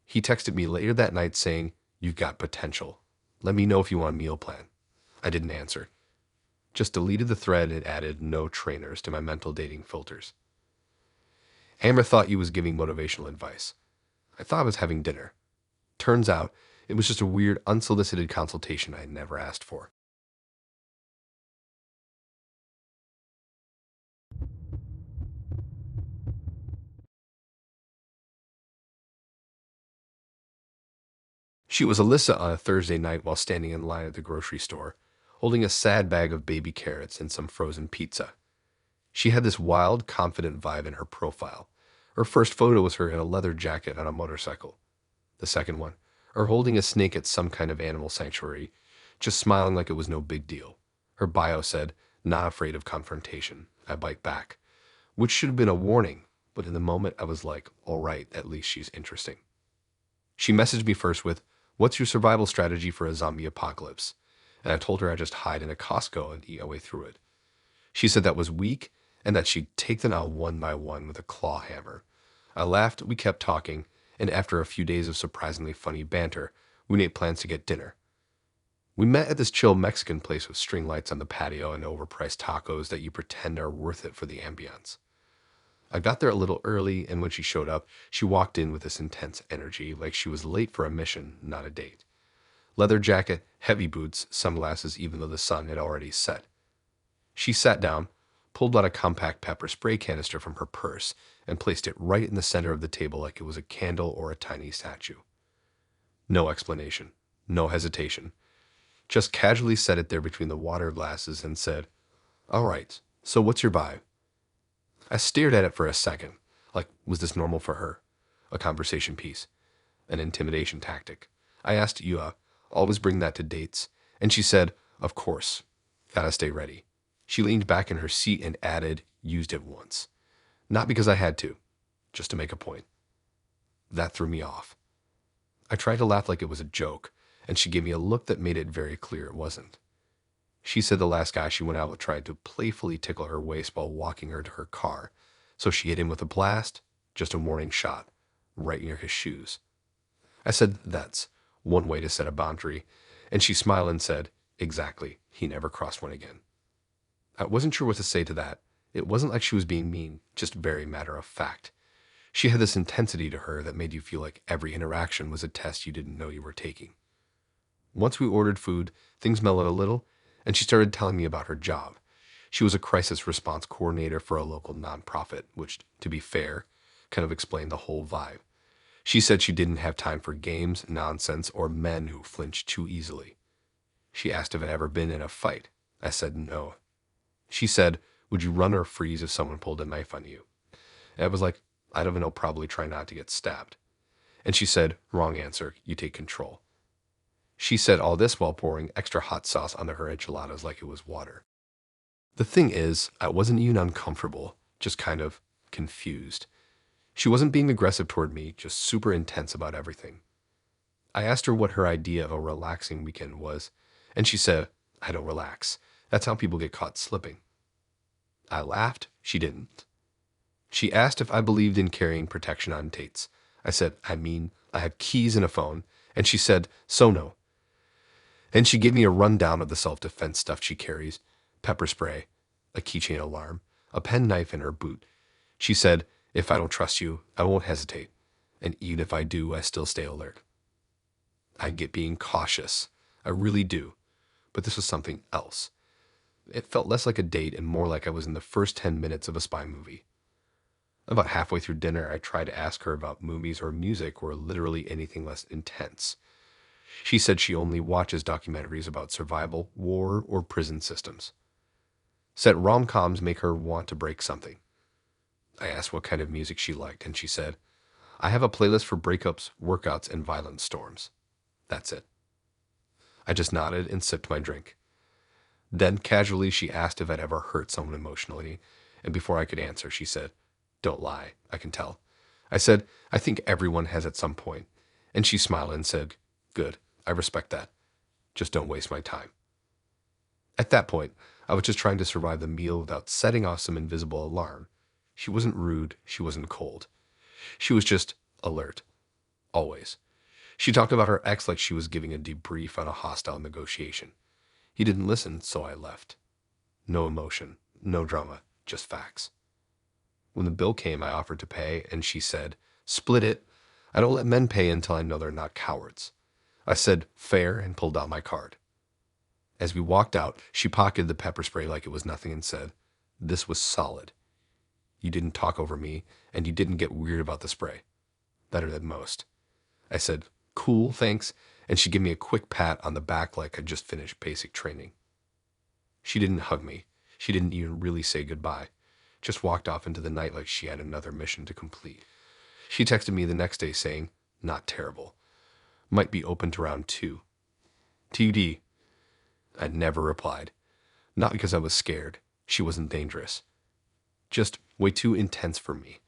He texted me later that night saying, you've got potential. Let me know if you want a meal plan. I didn't answer. Just deleted the thread and added no trainers to my mental dating filters. Hammer thought he was giving motivational advice. I thought I was having dinner. Turns out, it was just a weird, unsolicited consultation I had never asked for. She was Alyssa on a Thursday night while standing in line at the grocery store, holding a sad bag of baby carrots and some frozen pizza. She had this wild, confident vibe in her profile. Her first photo was her in a leather jacket on a motorcycle. The second one, her holding a snake at some kind of animal sanctuary, just smiling like it was no big deal. Her bio said, not afraid of confrontation. I bite back. Which should have been a warning, but in the moment I was like, all right, at least she's interesting. She messaged me first with, what's your survival strategy for a zombie apocalypse? And I told her I'd just hide in a Costco and eat my way through it. She said that was weak and that she'd take them out one by one with a claw hammer. I laughed, we kept talking, and after a few days of surprisingly funny banter, we made plans to get dinner. We met at this chill Mexican place with string lights on the patio and overpriced tacos that you pretend are worth it for the ambience. I got there a little early, and when she showed up, she walked in with this intense energy, like she was late for a mission, not a date. Leather jacket, heavy boots, sunglasses even though the sun had already set. She sat down, pulled out a compact pepper spray canister from her purse, and placed it right in the center of the table like it was a candle or a tiny statue. No explanation, no hesitation. Just casually set it there between the water glasses and said, all right, so what's your vibe? I stared at it for a second, like, was this normal for her? A conversation piece, an intimidation tactic. I asked, you always bring that to dates? And she said, of course, gotta stay ready. She leaned back in her seat and added, used it once. Not because I had to, just to make a point. That threw me off. I tried to laugh like it was a joke, and she gave me a look that made it very clear it wasn't. She said the last guy she went out with tried to playfully tickle her waist while walking her to her car, so she hit him with a blast, just a warning shot, right near his shoes. I said that's one way to set a boundary, and she smiled and said, exactly, he never crossed one again. I wasn't sure what to say to that. It wasn't like she was being mean, just very matter of fact. She had this intensity to her that made you feel like every interaction was a test you didn't know you were taking. Once we ordered food, things mellowed a little, and she started telling me about her job. She was a crisis response coordinator for a local nonprofit, which, to be fair, kind of explained the whole vibe. She said she didn't have time for games, nonsense, or men who flinch too easily. She asked if I'd ever been in a fight. I said no. She said, would you run or freeze if someone pulled a knife on you? And I was like, I don't know, probably try not to get stabbed. And she said, wrong answer, you take control. She said all this while pouring extra hot sauce onto her enchiladas like it was water. The thing is, I wasn't even uncomfortable, just kind of confused. She wasn't being aggressive toward me, just super intense about everything. I asked her what her idea of a relaxing weekend was, and she said, I don't relax. That's how people get caught slipping. I laughed. She didn't. She asked if I believed in carrying protection on dates. I said, I have keys and a phone. And she said, so no. And she gave me a rundown of the self-defense stuff she carries: pepper spray, a keychain alarm, a penknife in her boot. She said, if I don't trust you, I won't hesitate. And even if I do, I still stay alert. I get being cautious. I really do. But this was something else. It felt less like a date and more like I was in the first 10 minutes of a spy movie. About halfway through dinner, I tried to ask her about movies or music or literally anything less intense. She said she only watches documentaries about survival, war, or prison systems. Said rom-coms make her want to break something. I asked what kind of music she liked, and she said, I have a playlist for breakups, workouts, and violent storms. That's it. I just nodded and sipped my drink. Then, casually, she asked if I'd ever hurt someone emotionally, and before I could answer, she said, don't lie, I can tell. I said, I think everyone has at some point. And she smiled and said, good, I respect that. Just don't waste my time. At that point, I was just trying to survive the meal without setting off some invisible alarm. She wasn't rude, she wasn't cold. She was just alert. Always. She talked about her ex like she was giving a debrief on a hostile negotiation. He didn't listen, so I left. No emotion, no drama, just facts. When the bill came, I offered to pay, and she said, split it. I don't let men pay until I know they're not cowards. I said, fair, and pulled out my card. As we walked out, she pocketed the pepper spray like it was nothing and said, this was solid. You didn't talk over me, and you didn't get weird about the spray. Better than most. I said, cool, thanks, and she gave me a quick pat on the back like I'd just finished basic training. She didn't hug me. She didn't even really say goodbye. Just walked off into the night like she had another mission to complete. She texted me the next day saying, not terrible. Might be open to round 2. TD. I never replied. Not because I was scared. She wasn't dangerous. Just way too intense for me.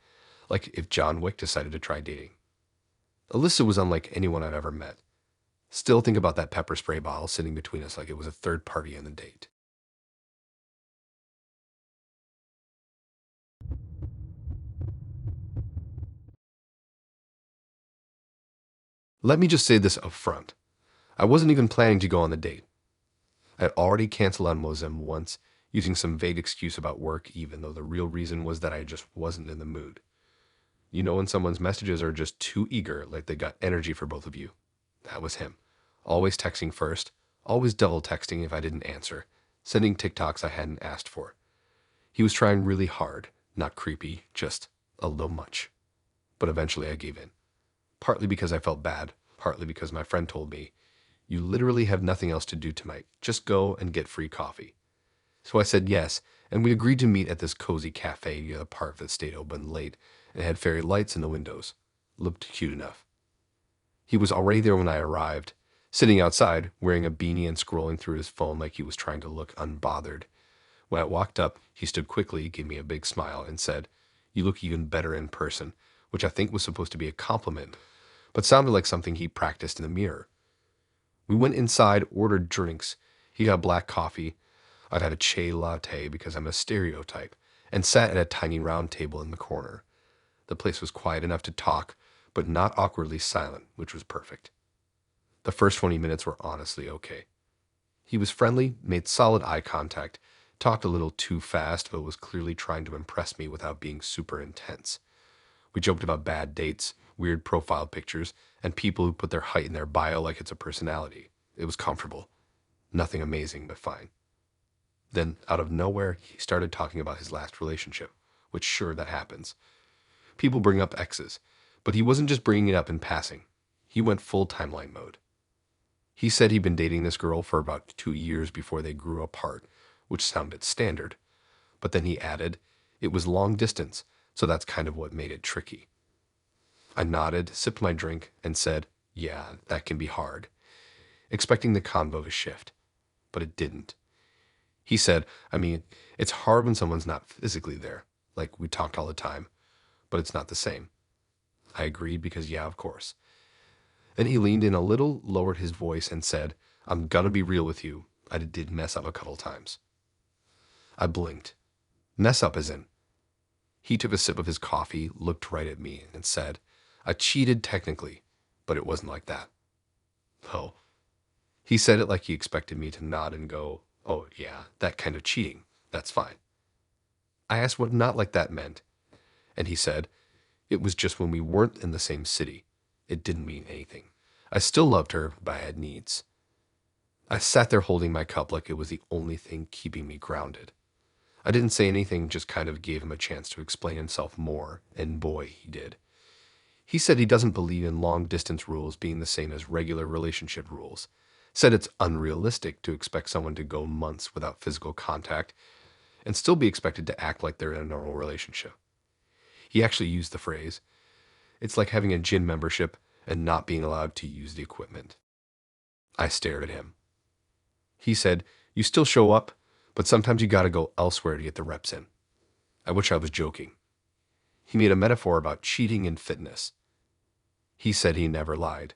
Like if John Wick decided to try dating. Alyssa was unlike anyone I'd ever met. Still think about that pepper spray bottle sitting between us like it was a third party in the date. Let me just say this up front. I wasn't even planning to go on the date. I had already canceled on Mozem once, using some vague excuse about work, even though the real reason was that I just wasn't in the mood. You know when someone's messages are just too eager, like they got energy for both of you? That was him. Always texting first, always double texting if I didn't answer, sending TikToks I hadn't asked for. He was trying really hard, not creepy, just a little much. But eventually I gave in. Partly because I felt bad, partly because my friend told me, you literally have nothing else to do tonight. Just go and get free coffee. So I said yes, and we agreed to meet at this cozy cafe near the park that stayed open late and had fairy lights in the windows. Looked cute enough. He was already there when I arrived, sitting outside, wearing a beanie and scrolling through his phone like he was trying to look unbothered. When I walked up, he stood quickly, gave me a big smile, and said, you look even better in person, which I think was supposed to be a compliment, but sounded like something he practiced in the mirror. We went inside, ordered drinks. He got black coffee. I'd had a chai latte because I'm a stereotype, and sat at a tiny round table in the corner. The place was quiet enough to talk, but not awkwardly silent, which was perfect. The first 20 minutes were honestly okay. He was friendly, made solid eye contact, talked a little too fast, but was clearly trying to impress me without being super intense. We joked about bad dates, weird profile pictures, and people who put their height in their bio like it's a personality. It was comfortable. Nothing amazing, but fine. Then, out of nowhere, he started talking about his last relationship, which sure, that happens. People bring up exes, but he wasn't just bringing it up in passing. He went full timeline mode. He said he'd been dating this girl for about 2 years before they grew apart, which sounded standard. But then he added, it was long distance, so that's kind of what made it tricky. I nodded, sipped my drink, and said, yeah, that can be hard, expecting the convo to shift. But it didn't. He said, it's hard when someone's not physically there, like we talked all the time, but it's not the same. I agreed because, yeah, of course. Then he leaned in a little, lowered his voice, and said, I'm gonna be real with you. I did mess up a couple times. I blinked. Mess up as in. He took a sip of his coffee, looked right at me, and said, "I cheated technically, but it wasn't like that." Oh. He said it like he expected me to nod and go, "Oh, yeah, that kind of cheating. That's fine." I asked what not like that meant, and he said, "It was just when we weren't in the same city. It didn't mean anything. I still loved her, but I had needs." I sat there holding my cup like it was the only thing keeping me grounded. I didn't say anything, just kind of gave him a chance to explain himself more, and boy, he did. He said he doesn't believe in long-distance rules being the same as regular relationship rules. Said it's unrealistic to expect someone to go months without physical contact and still be expected to act like they're in a normal relationship. He actually used the phrase, "It's like having a gym membership and not being allowed to use the equipment." I stared at him. He said, "You still show up, but sometimes you gotta go elsewhere to get the reps in." I wish I was joking. He made a metaphor about cheating in fitness. He said he never lied,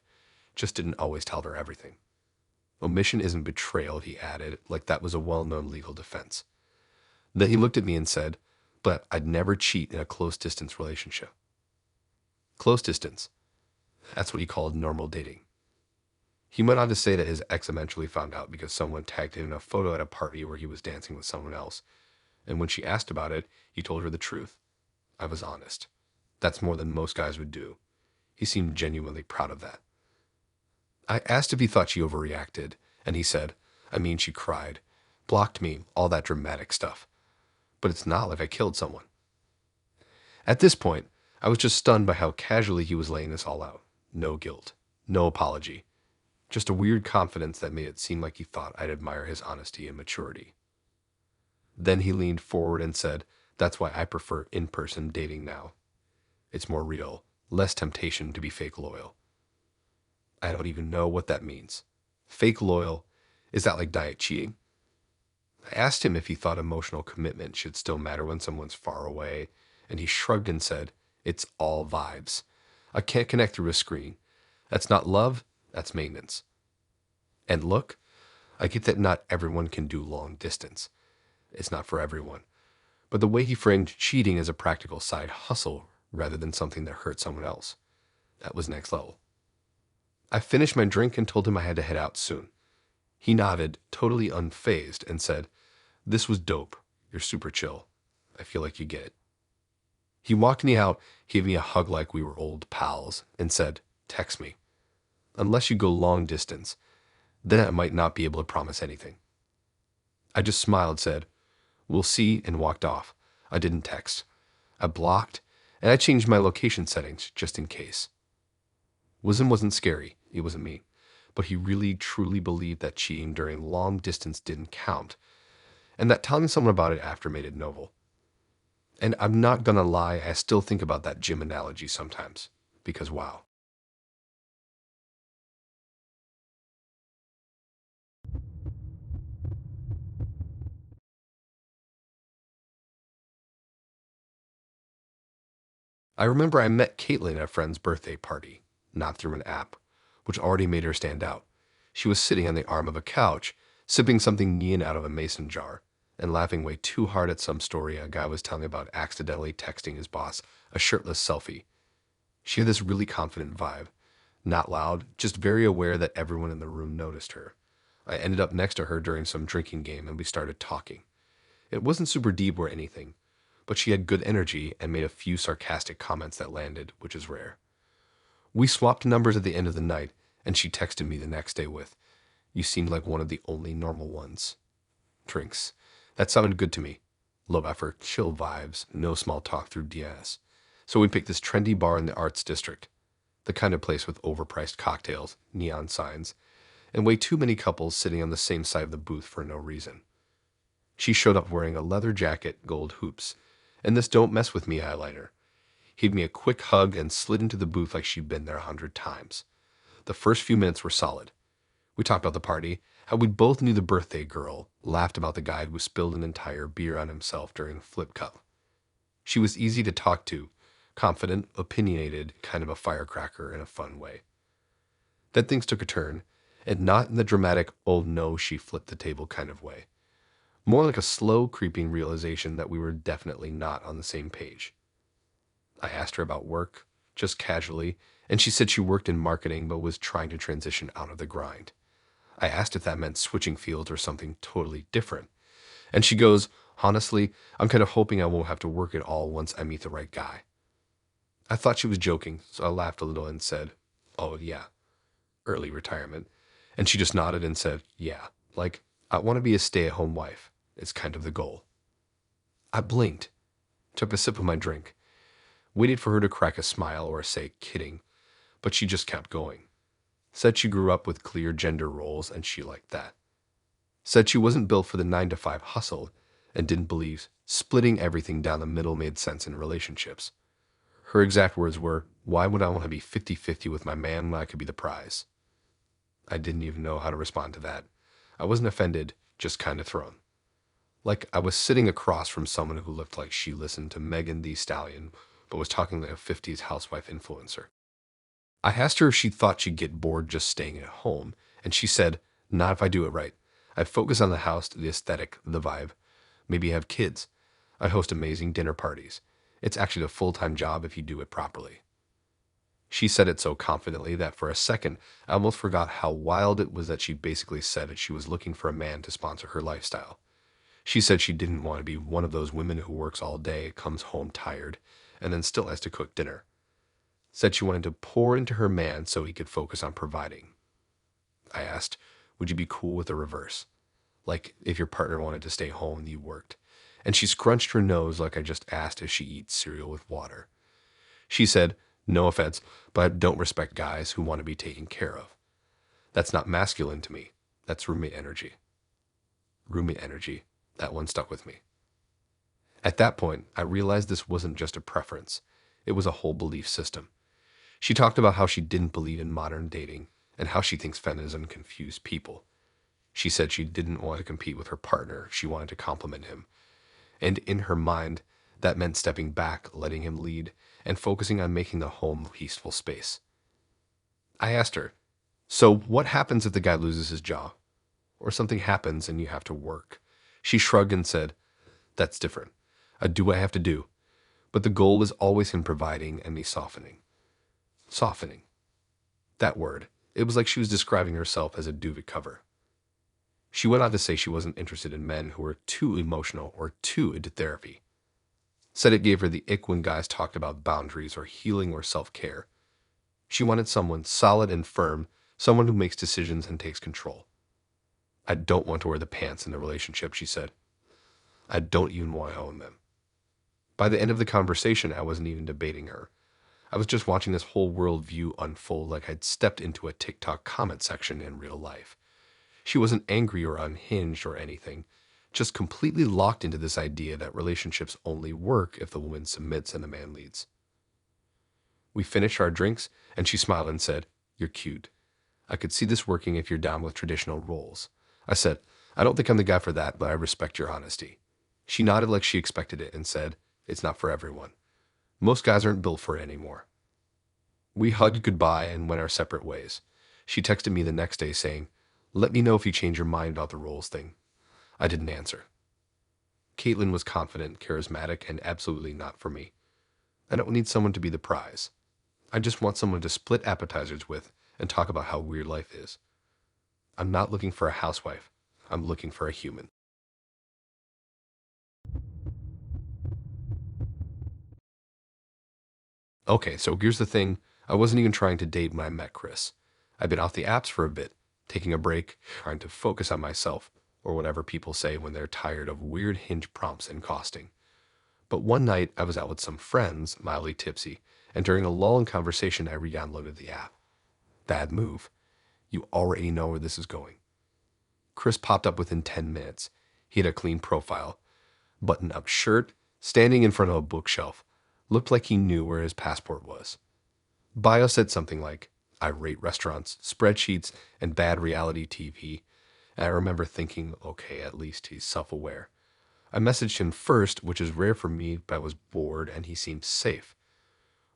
just didn't always tell her everything. Omission isn't betrayal, he added, like that was a well-known legal defense. Then he looked at me and said, "But I'd never cheat in a close-distance relationship." Close distance. That's what he called normal dating. He went on to say that his ex eventually found out because someone tagged him in a photo at a party where he was dancing with someone else, and when she asked about it, he told her the truth. I was honest. That's more than most guys would do. He seemed genuinely proud of that. I asked if he thought she overreacted, and he said, "I mean, she cried, blocked me, all that dramatic stuff. But it's not like I killed someone." At this point, I was just stunned by how casually he was laying this all out. No guilt, no apology, just a weird confidence that made it seem like he thought I'd admire his honesty and maturity. Then he leaned forward and said, "That's why I prefer in-person dating now. It's more real, less temptation to be fake loyal." I don't even know what that means. Fake loyal? Is that like diet cheating? I asked him if he thought emotional commitment should still matter when someone's far away, and he shrugged and said, "It's all vibes. I can't connect through a screen. That's not love, that's maintenance." And look, I get that not everyone can do long distance. It's not for everyone. But the way he framed cheating as a practical side hustle rather than something that hurt someone else, that was next level. I finished my drink and told him I had to head out soon. He nodded, totally unfazed, and said, "This was dope. You're super chill. I feel like you get it." He walked me out, gave me a hug like we were old pals, and said, "Text me. Unless you go long distance, then I might not be able to promise anything." I just smiled, said, "We'll see," and walked off. I didn't text. I blocked, and I changed my location settings just in case. Wisdom wasn't scary. It wasn't me. But he really, truly believed that cheating during long distance didn't count, and that telling someone about it after made it noble. And I'm not gonna lie, I still think about that gym analogy sometimes, because wow. I remember I met Caitlin at a friend's birthday party, not through an app, which already made her stand out. She was sitting on the arm of a couch, sipping something neon out of a mason jar, and laughing way too hard at some story a guy was telling me about accidentally texting his boss a shirtless selfie. She had this really confident vibe, not loud, just very aware that everyone in the room noticed her. I ended up next to her during some drinking game and we started talking. It wasn't super deep or anything, but she had good energy and made a few sarcastic comments that landed, which is rare. We swapped numbers at the end of the night, and she texted me the next day with, "You seemed like one of the only normal ones." Drinks. That sounded good to me. Low effort, chill vibes, no small talk through DS. So we picked this trendy bar in the Arts District, the kind of place with overpriced cocktails, neon signs, and way too many couples sitting on the same side of the booth for no reason. She showed up wearing a leather jacket, gold hoops, and this "don't mess with me" eyeliner. Gave me a quick hug and slid into the booth like she'd been there 100 times. The first few minutes were solid. We talked about the party, how we both knew the birthday girl, laughed about the guy who spilled an entire beer on himself during a flip cup. She was easy to talk to, confident, opinionated, kind of a firecracker in a fun way. Then things took a turn, and not in the dramatic, "oh no, she flipped the table" kind of way. More like a slow creeping realization that we were definitely not on the same page. I asked her about work, just casually, and she said she worked in marketing but was trying to transition out of the grind. I asked if that meant switching fields or something totally different. And she goes, honestly, I'm kind of hoping I won't have to work at all once I meet the right guy. I thought she was joking, so I laughed a little and said, oh, yeah, early retirement. And she just nodded and said, yeah, like, I want to be a stay at home wife. It's kind of the goal. I blinked, took a sip of my drink, waited for her to crack a smile or say, kidding, but she just kept going. Said she grew up with clear gender roles and she liked that. Said she wasn't built for the 9 to 5 hustle and didn't believe splitting everything down the middle made sense in relationships. Her exact words were, why would I want to be 50-50 with my man when I could be the prize? I didn't even know how to respond to that. I wasn't offended, just kind of thrown. Like I was sitting across from someone who looked like she listened to Megan Thee Stallion, but was talking like a 50s housewife influencer. I asked her if she thought she'd get bored just staying at home, and she said, not if I do it right. I'd focus on the house, the aesthetic, the vibe. Maybe have kids. I'd host amazing dinner parties. It's actually a full-time job if you do it properly. She said it so confidently that for a second, I almost forgot how wild it was that she basically said that she was looking for a man to sponsor her lifestyle. She said she didn't want to be one of those women who works all day, comes home tired, and then still has to cook dinner. Said she wanted to pour into her man so he could focus on providing. I asked, would you be cool with the reverse? Like if your partner wanted to stay home and you worked. And she scrunched her nose like I just asked if she eats cereal with water. She said, no offense, but I don't respect guys who want to be taken care of. That's not masculine to me. That's roommate energy. Roommate energy. That one stuck with me. At that point, I realized this wasn't just a preference. It was a whole belief system. She talked about how she didn't believe in modern dating and how she thinks feminism confused people. She said she didn't want to compete with her partner. She wanted to compliment him. And in her mind, that meant stepping back, letting him lead, and focusing on making the home a peaceful space. I asked her, so what happens if the guy loses his job? Or something happens and you have to work? She shrugged and said, that's different. I do what I have to do. But the goal is always in providing and me softening. Softening. That word. It was like she was describing herself as a duvet cover. She went on to say she wasn't interested in men who were too emotional or too into therapy. Said it gave her the ick when guys talked about boundaries or healing or self-care. She wanted someone solid and firm, someone who makes decisions and takes control. I don't want to wear the pants in the relationship, she said. I don't even want to own them. By the end of the conversation, I wasn't even debating her. I was just watching this whole worldview unfold like I'd stepped into a TikTok comment section in real life. She wasn't angry or unhinged or anything, just completely locked into this idea that relationships only work if the woman submits and the man leads. We finished our drinks, and she smiled and said, you're cute. I could see this working if you're down with traditional roles. I said, I don't think I'm the guy for that, but I respect your honesty. She nodded like she expected it and said, it's not for everyone. Most guys aren't built for it anymore. We hugged goodbye and went our separate ways. She texted me the next day saying, let me know if you change your mind about the roles thing. I didn't answer. Caitlin was confident, charismatic, and absolutely not for me. I don't need someone to be the prize. I just want someone to split appetizers with and talk about how weird life is. I'm not looking for a housewife. I'm looking for a human. Okay, so here's the thing. I wasn't even trying to date when I met Chris. I'd been off the apps for a bit, taking a break, trying to focus on myself, or whatever people say when they're tired of weird hinge prompts and costing. But one night, I was out with some friends, mildly tipsy, and during a lull in conversation, I re-downloaded the app. Bad move. You already know where this is going. Chris popped up within 10 minutes. He had a clean profile, button-up shirt, standing in front of a bookshelf. Looked like he knew where his passport was. Bio said something like, I rate restaurants, spreadsheets, and bad reality TV. And I remember thinking, okay, at least he's self-aware. I messaged him first, which is rare for me, but I was bored and he seemed safe.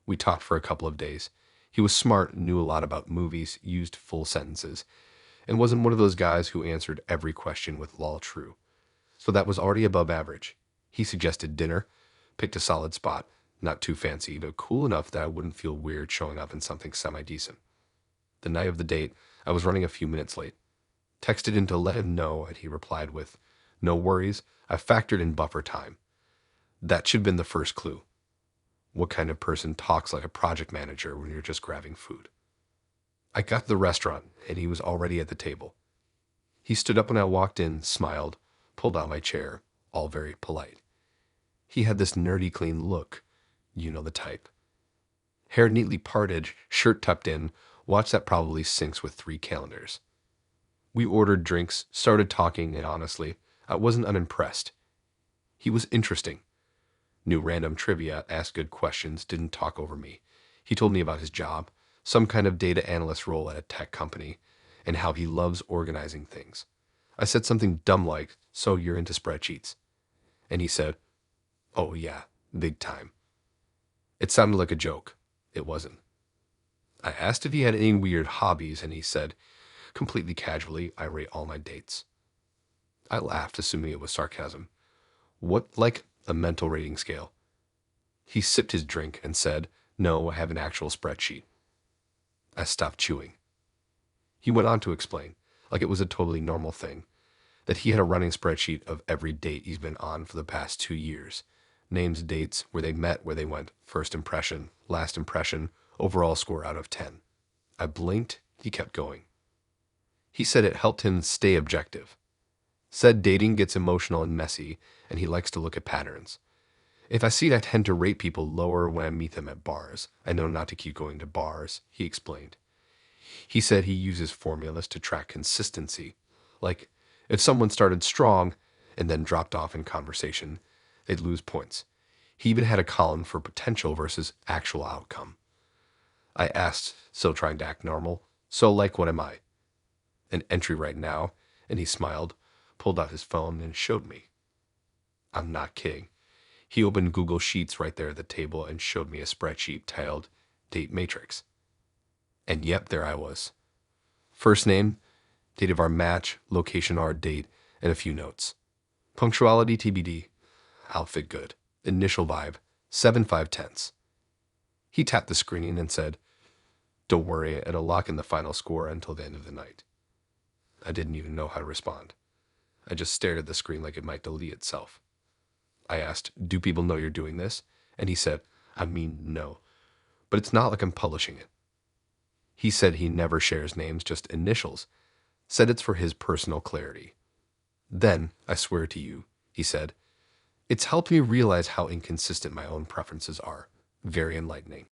We talked for a couple of days. He was smart, knew a lot about movies, used full sentences, and wasn't one of those guys who answered every question with lol true. So that was already above average. He suggested dinner, picked a solid spot, Not too fancy, but cool enough that I wouldn't feel weird showing up in something semi-decent. The night of the date, I was running a few minutes late. Texted him to let him know, and he replied with, "No worries, I factored in buffer time." That should have been the first clue. What kind of person talks like a project manager when you're just grabbing food? I got to the restaurant, and he was already at the table. He stood up when I walked in, smiled, pulled out my chair, all very polite. He had this nerdy clean look. You know the type. Hair neatly parted, shirt tucked in, watch that probably syncs with 3 calendars. We ordered drinks, started talking, and honestly, I wasn't unimpressed. He was interesting. Knew random trivia, asked good questions, didn't talk over me. He told me about his job, some kind of data analyst role at a tech company, and how he loves organizing things. I said something dumb like, "So you're into spreadsheets?" And he said, "Oh yeah, big time." It sounded like a joke. It wasn't. I asked if he had any weird hobbies, and he said, completely casually, "I rate all my dates." I laughed, assuming it was sarcasm. "What, like a mental rating scale?" He sipped his drink and said, "No, I have an actual spreadsheet." I stopped chewing. He went on to explain, like it was a totally normal thing, that he had a running spreadsheet of every date he's been on for the past 2 years. Names, dates, where they met, where they went, first impression, last impression, overall score out of 10. I blinked, he kept going. He said it helped him stay objective. Said dating gets emotional and messy, and he likes to look at patterns. If I see it, I tend to rate people lower when I meet them at bars. I know not to keep going to bars, he explained. He said he uses formulas to track consistency. Like, if someone started strong and then dropped off in conversation, they'd lose points. He even had a column for potential versus actual outcome. I asked, still trying to act normal, "So, like, what am I?" "An entry right now," and he smiled, pulled out his phone, and showed me. I'm not kidding. He opened Google Sheets right there at the table and showed me a spreadsheet titled Date Matrix. And yep, there I was. First name, date of our match, location our date, and a few notes. Punctuality TBD. Outfit good. Initial vibe, 7/5/10. He tapped the screen and said, "Don't worry, it'll lock in the final score until the end of the night." I didn't even know how to respond. I just stared at the screen like it might delete itself. I asked, "Do people know you're doing this?" And he said, "I mean, no. But it's not like I'm publishing it." He said he never shares names, just initials. Said it's for his personal clarity. Then, I swear to you, he said, it's helped me realize how inconsistent my own preferences are. Very enlightening.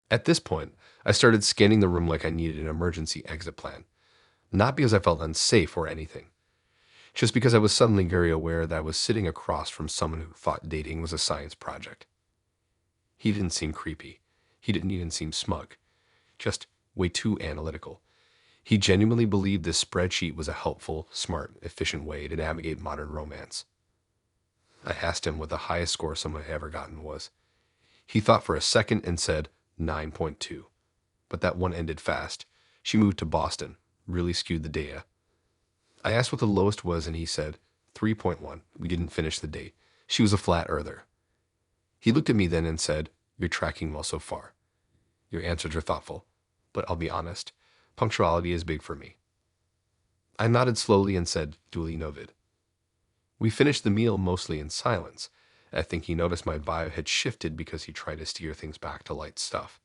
At this point, I started scanning the room like I needed an emergency exit plan. Not because I felt unsafe or anything. Just because I was suddenly very aware that I was sitting across from someone who thought dating was a science project. He didn't seem creepy. He didn't even seem smug. Just way too analytical. He genuinely believed this spreadsheet was a helpful, smart, efficient way to navigate modern romance. I asked him what the highest score someone had ever gotten was. He thought for a second and said 9.2. But that one ended fast. She moved to Boston. Really skewed the data. I asked what the lowest was, and he said 3.1. We didn't finish the date. She was a flat earther. He looked at me then and said, "You're tracking well so far. Your answers are thoughtful, but I'll be honest, punctuality is big for me." I nodded slowly and said, "Duly noted." We finished the meal mostly in silence. I think he noticed my vibe had shifted because he tried to steer things back to light stuff.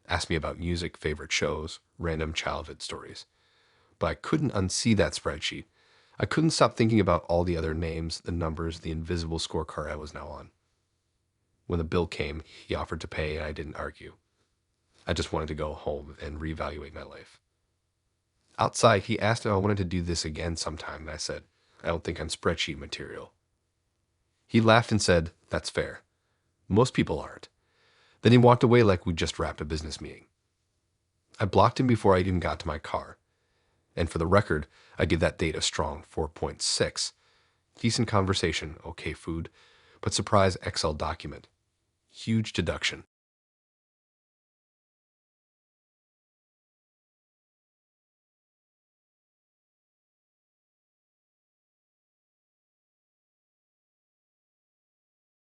Asked me about music, favorite shows, random childhood stories. But I couldn't unsee that spreadsheet. I couldn't stop thinking about all the other names, the numbers, the invisible scorecard I was now on. When the bill came, he offered to pay, and I didn't argue. I just wanted to go home and reevaluate my life. Outside, he asked if I wanted to do this again sometime, and I said, "I don't think I'm spreadsheet material." He laughed and said, "That's fair. Most people aren't." Then he walked away like we'd just wrapped a business meeting. I blocked him before I even got to my car. And for the record, I give that date a strong 4.6. Decent conversation, okay food, but surprise Excel document. Huge deduction.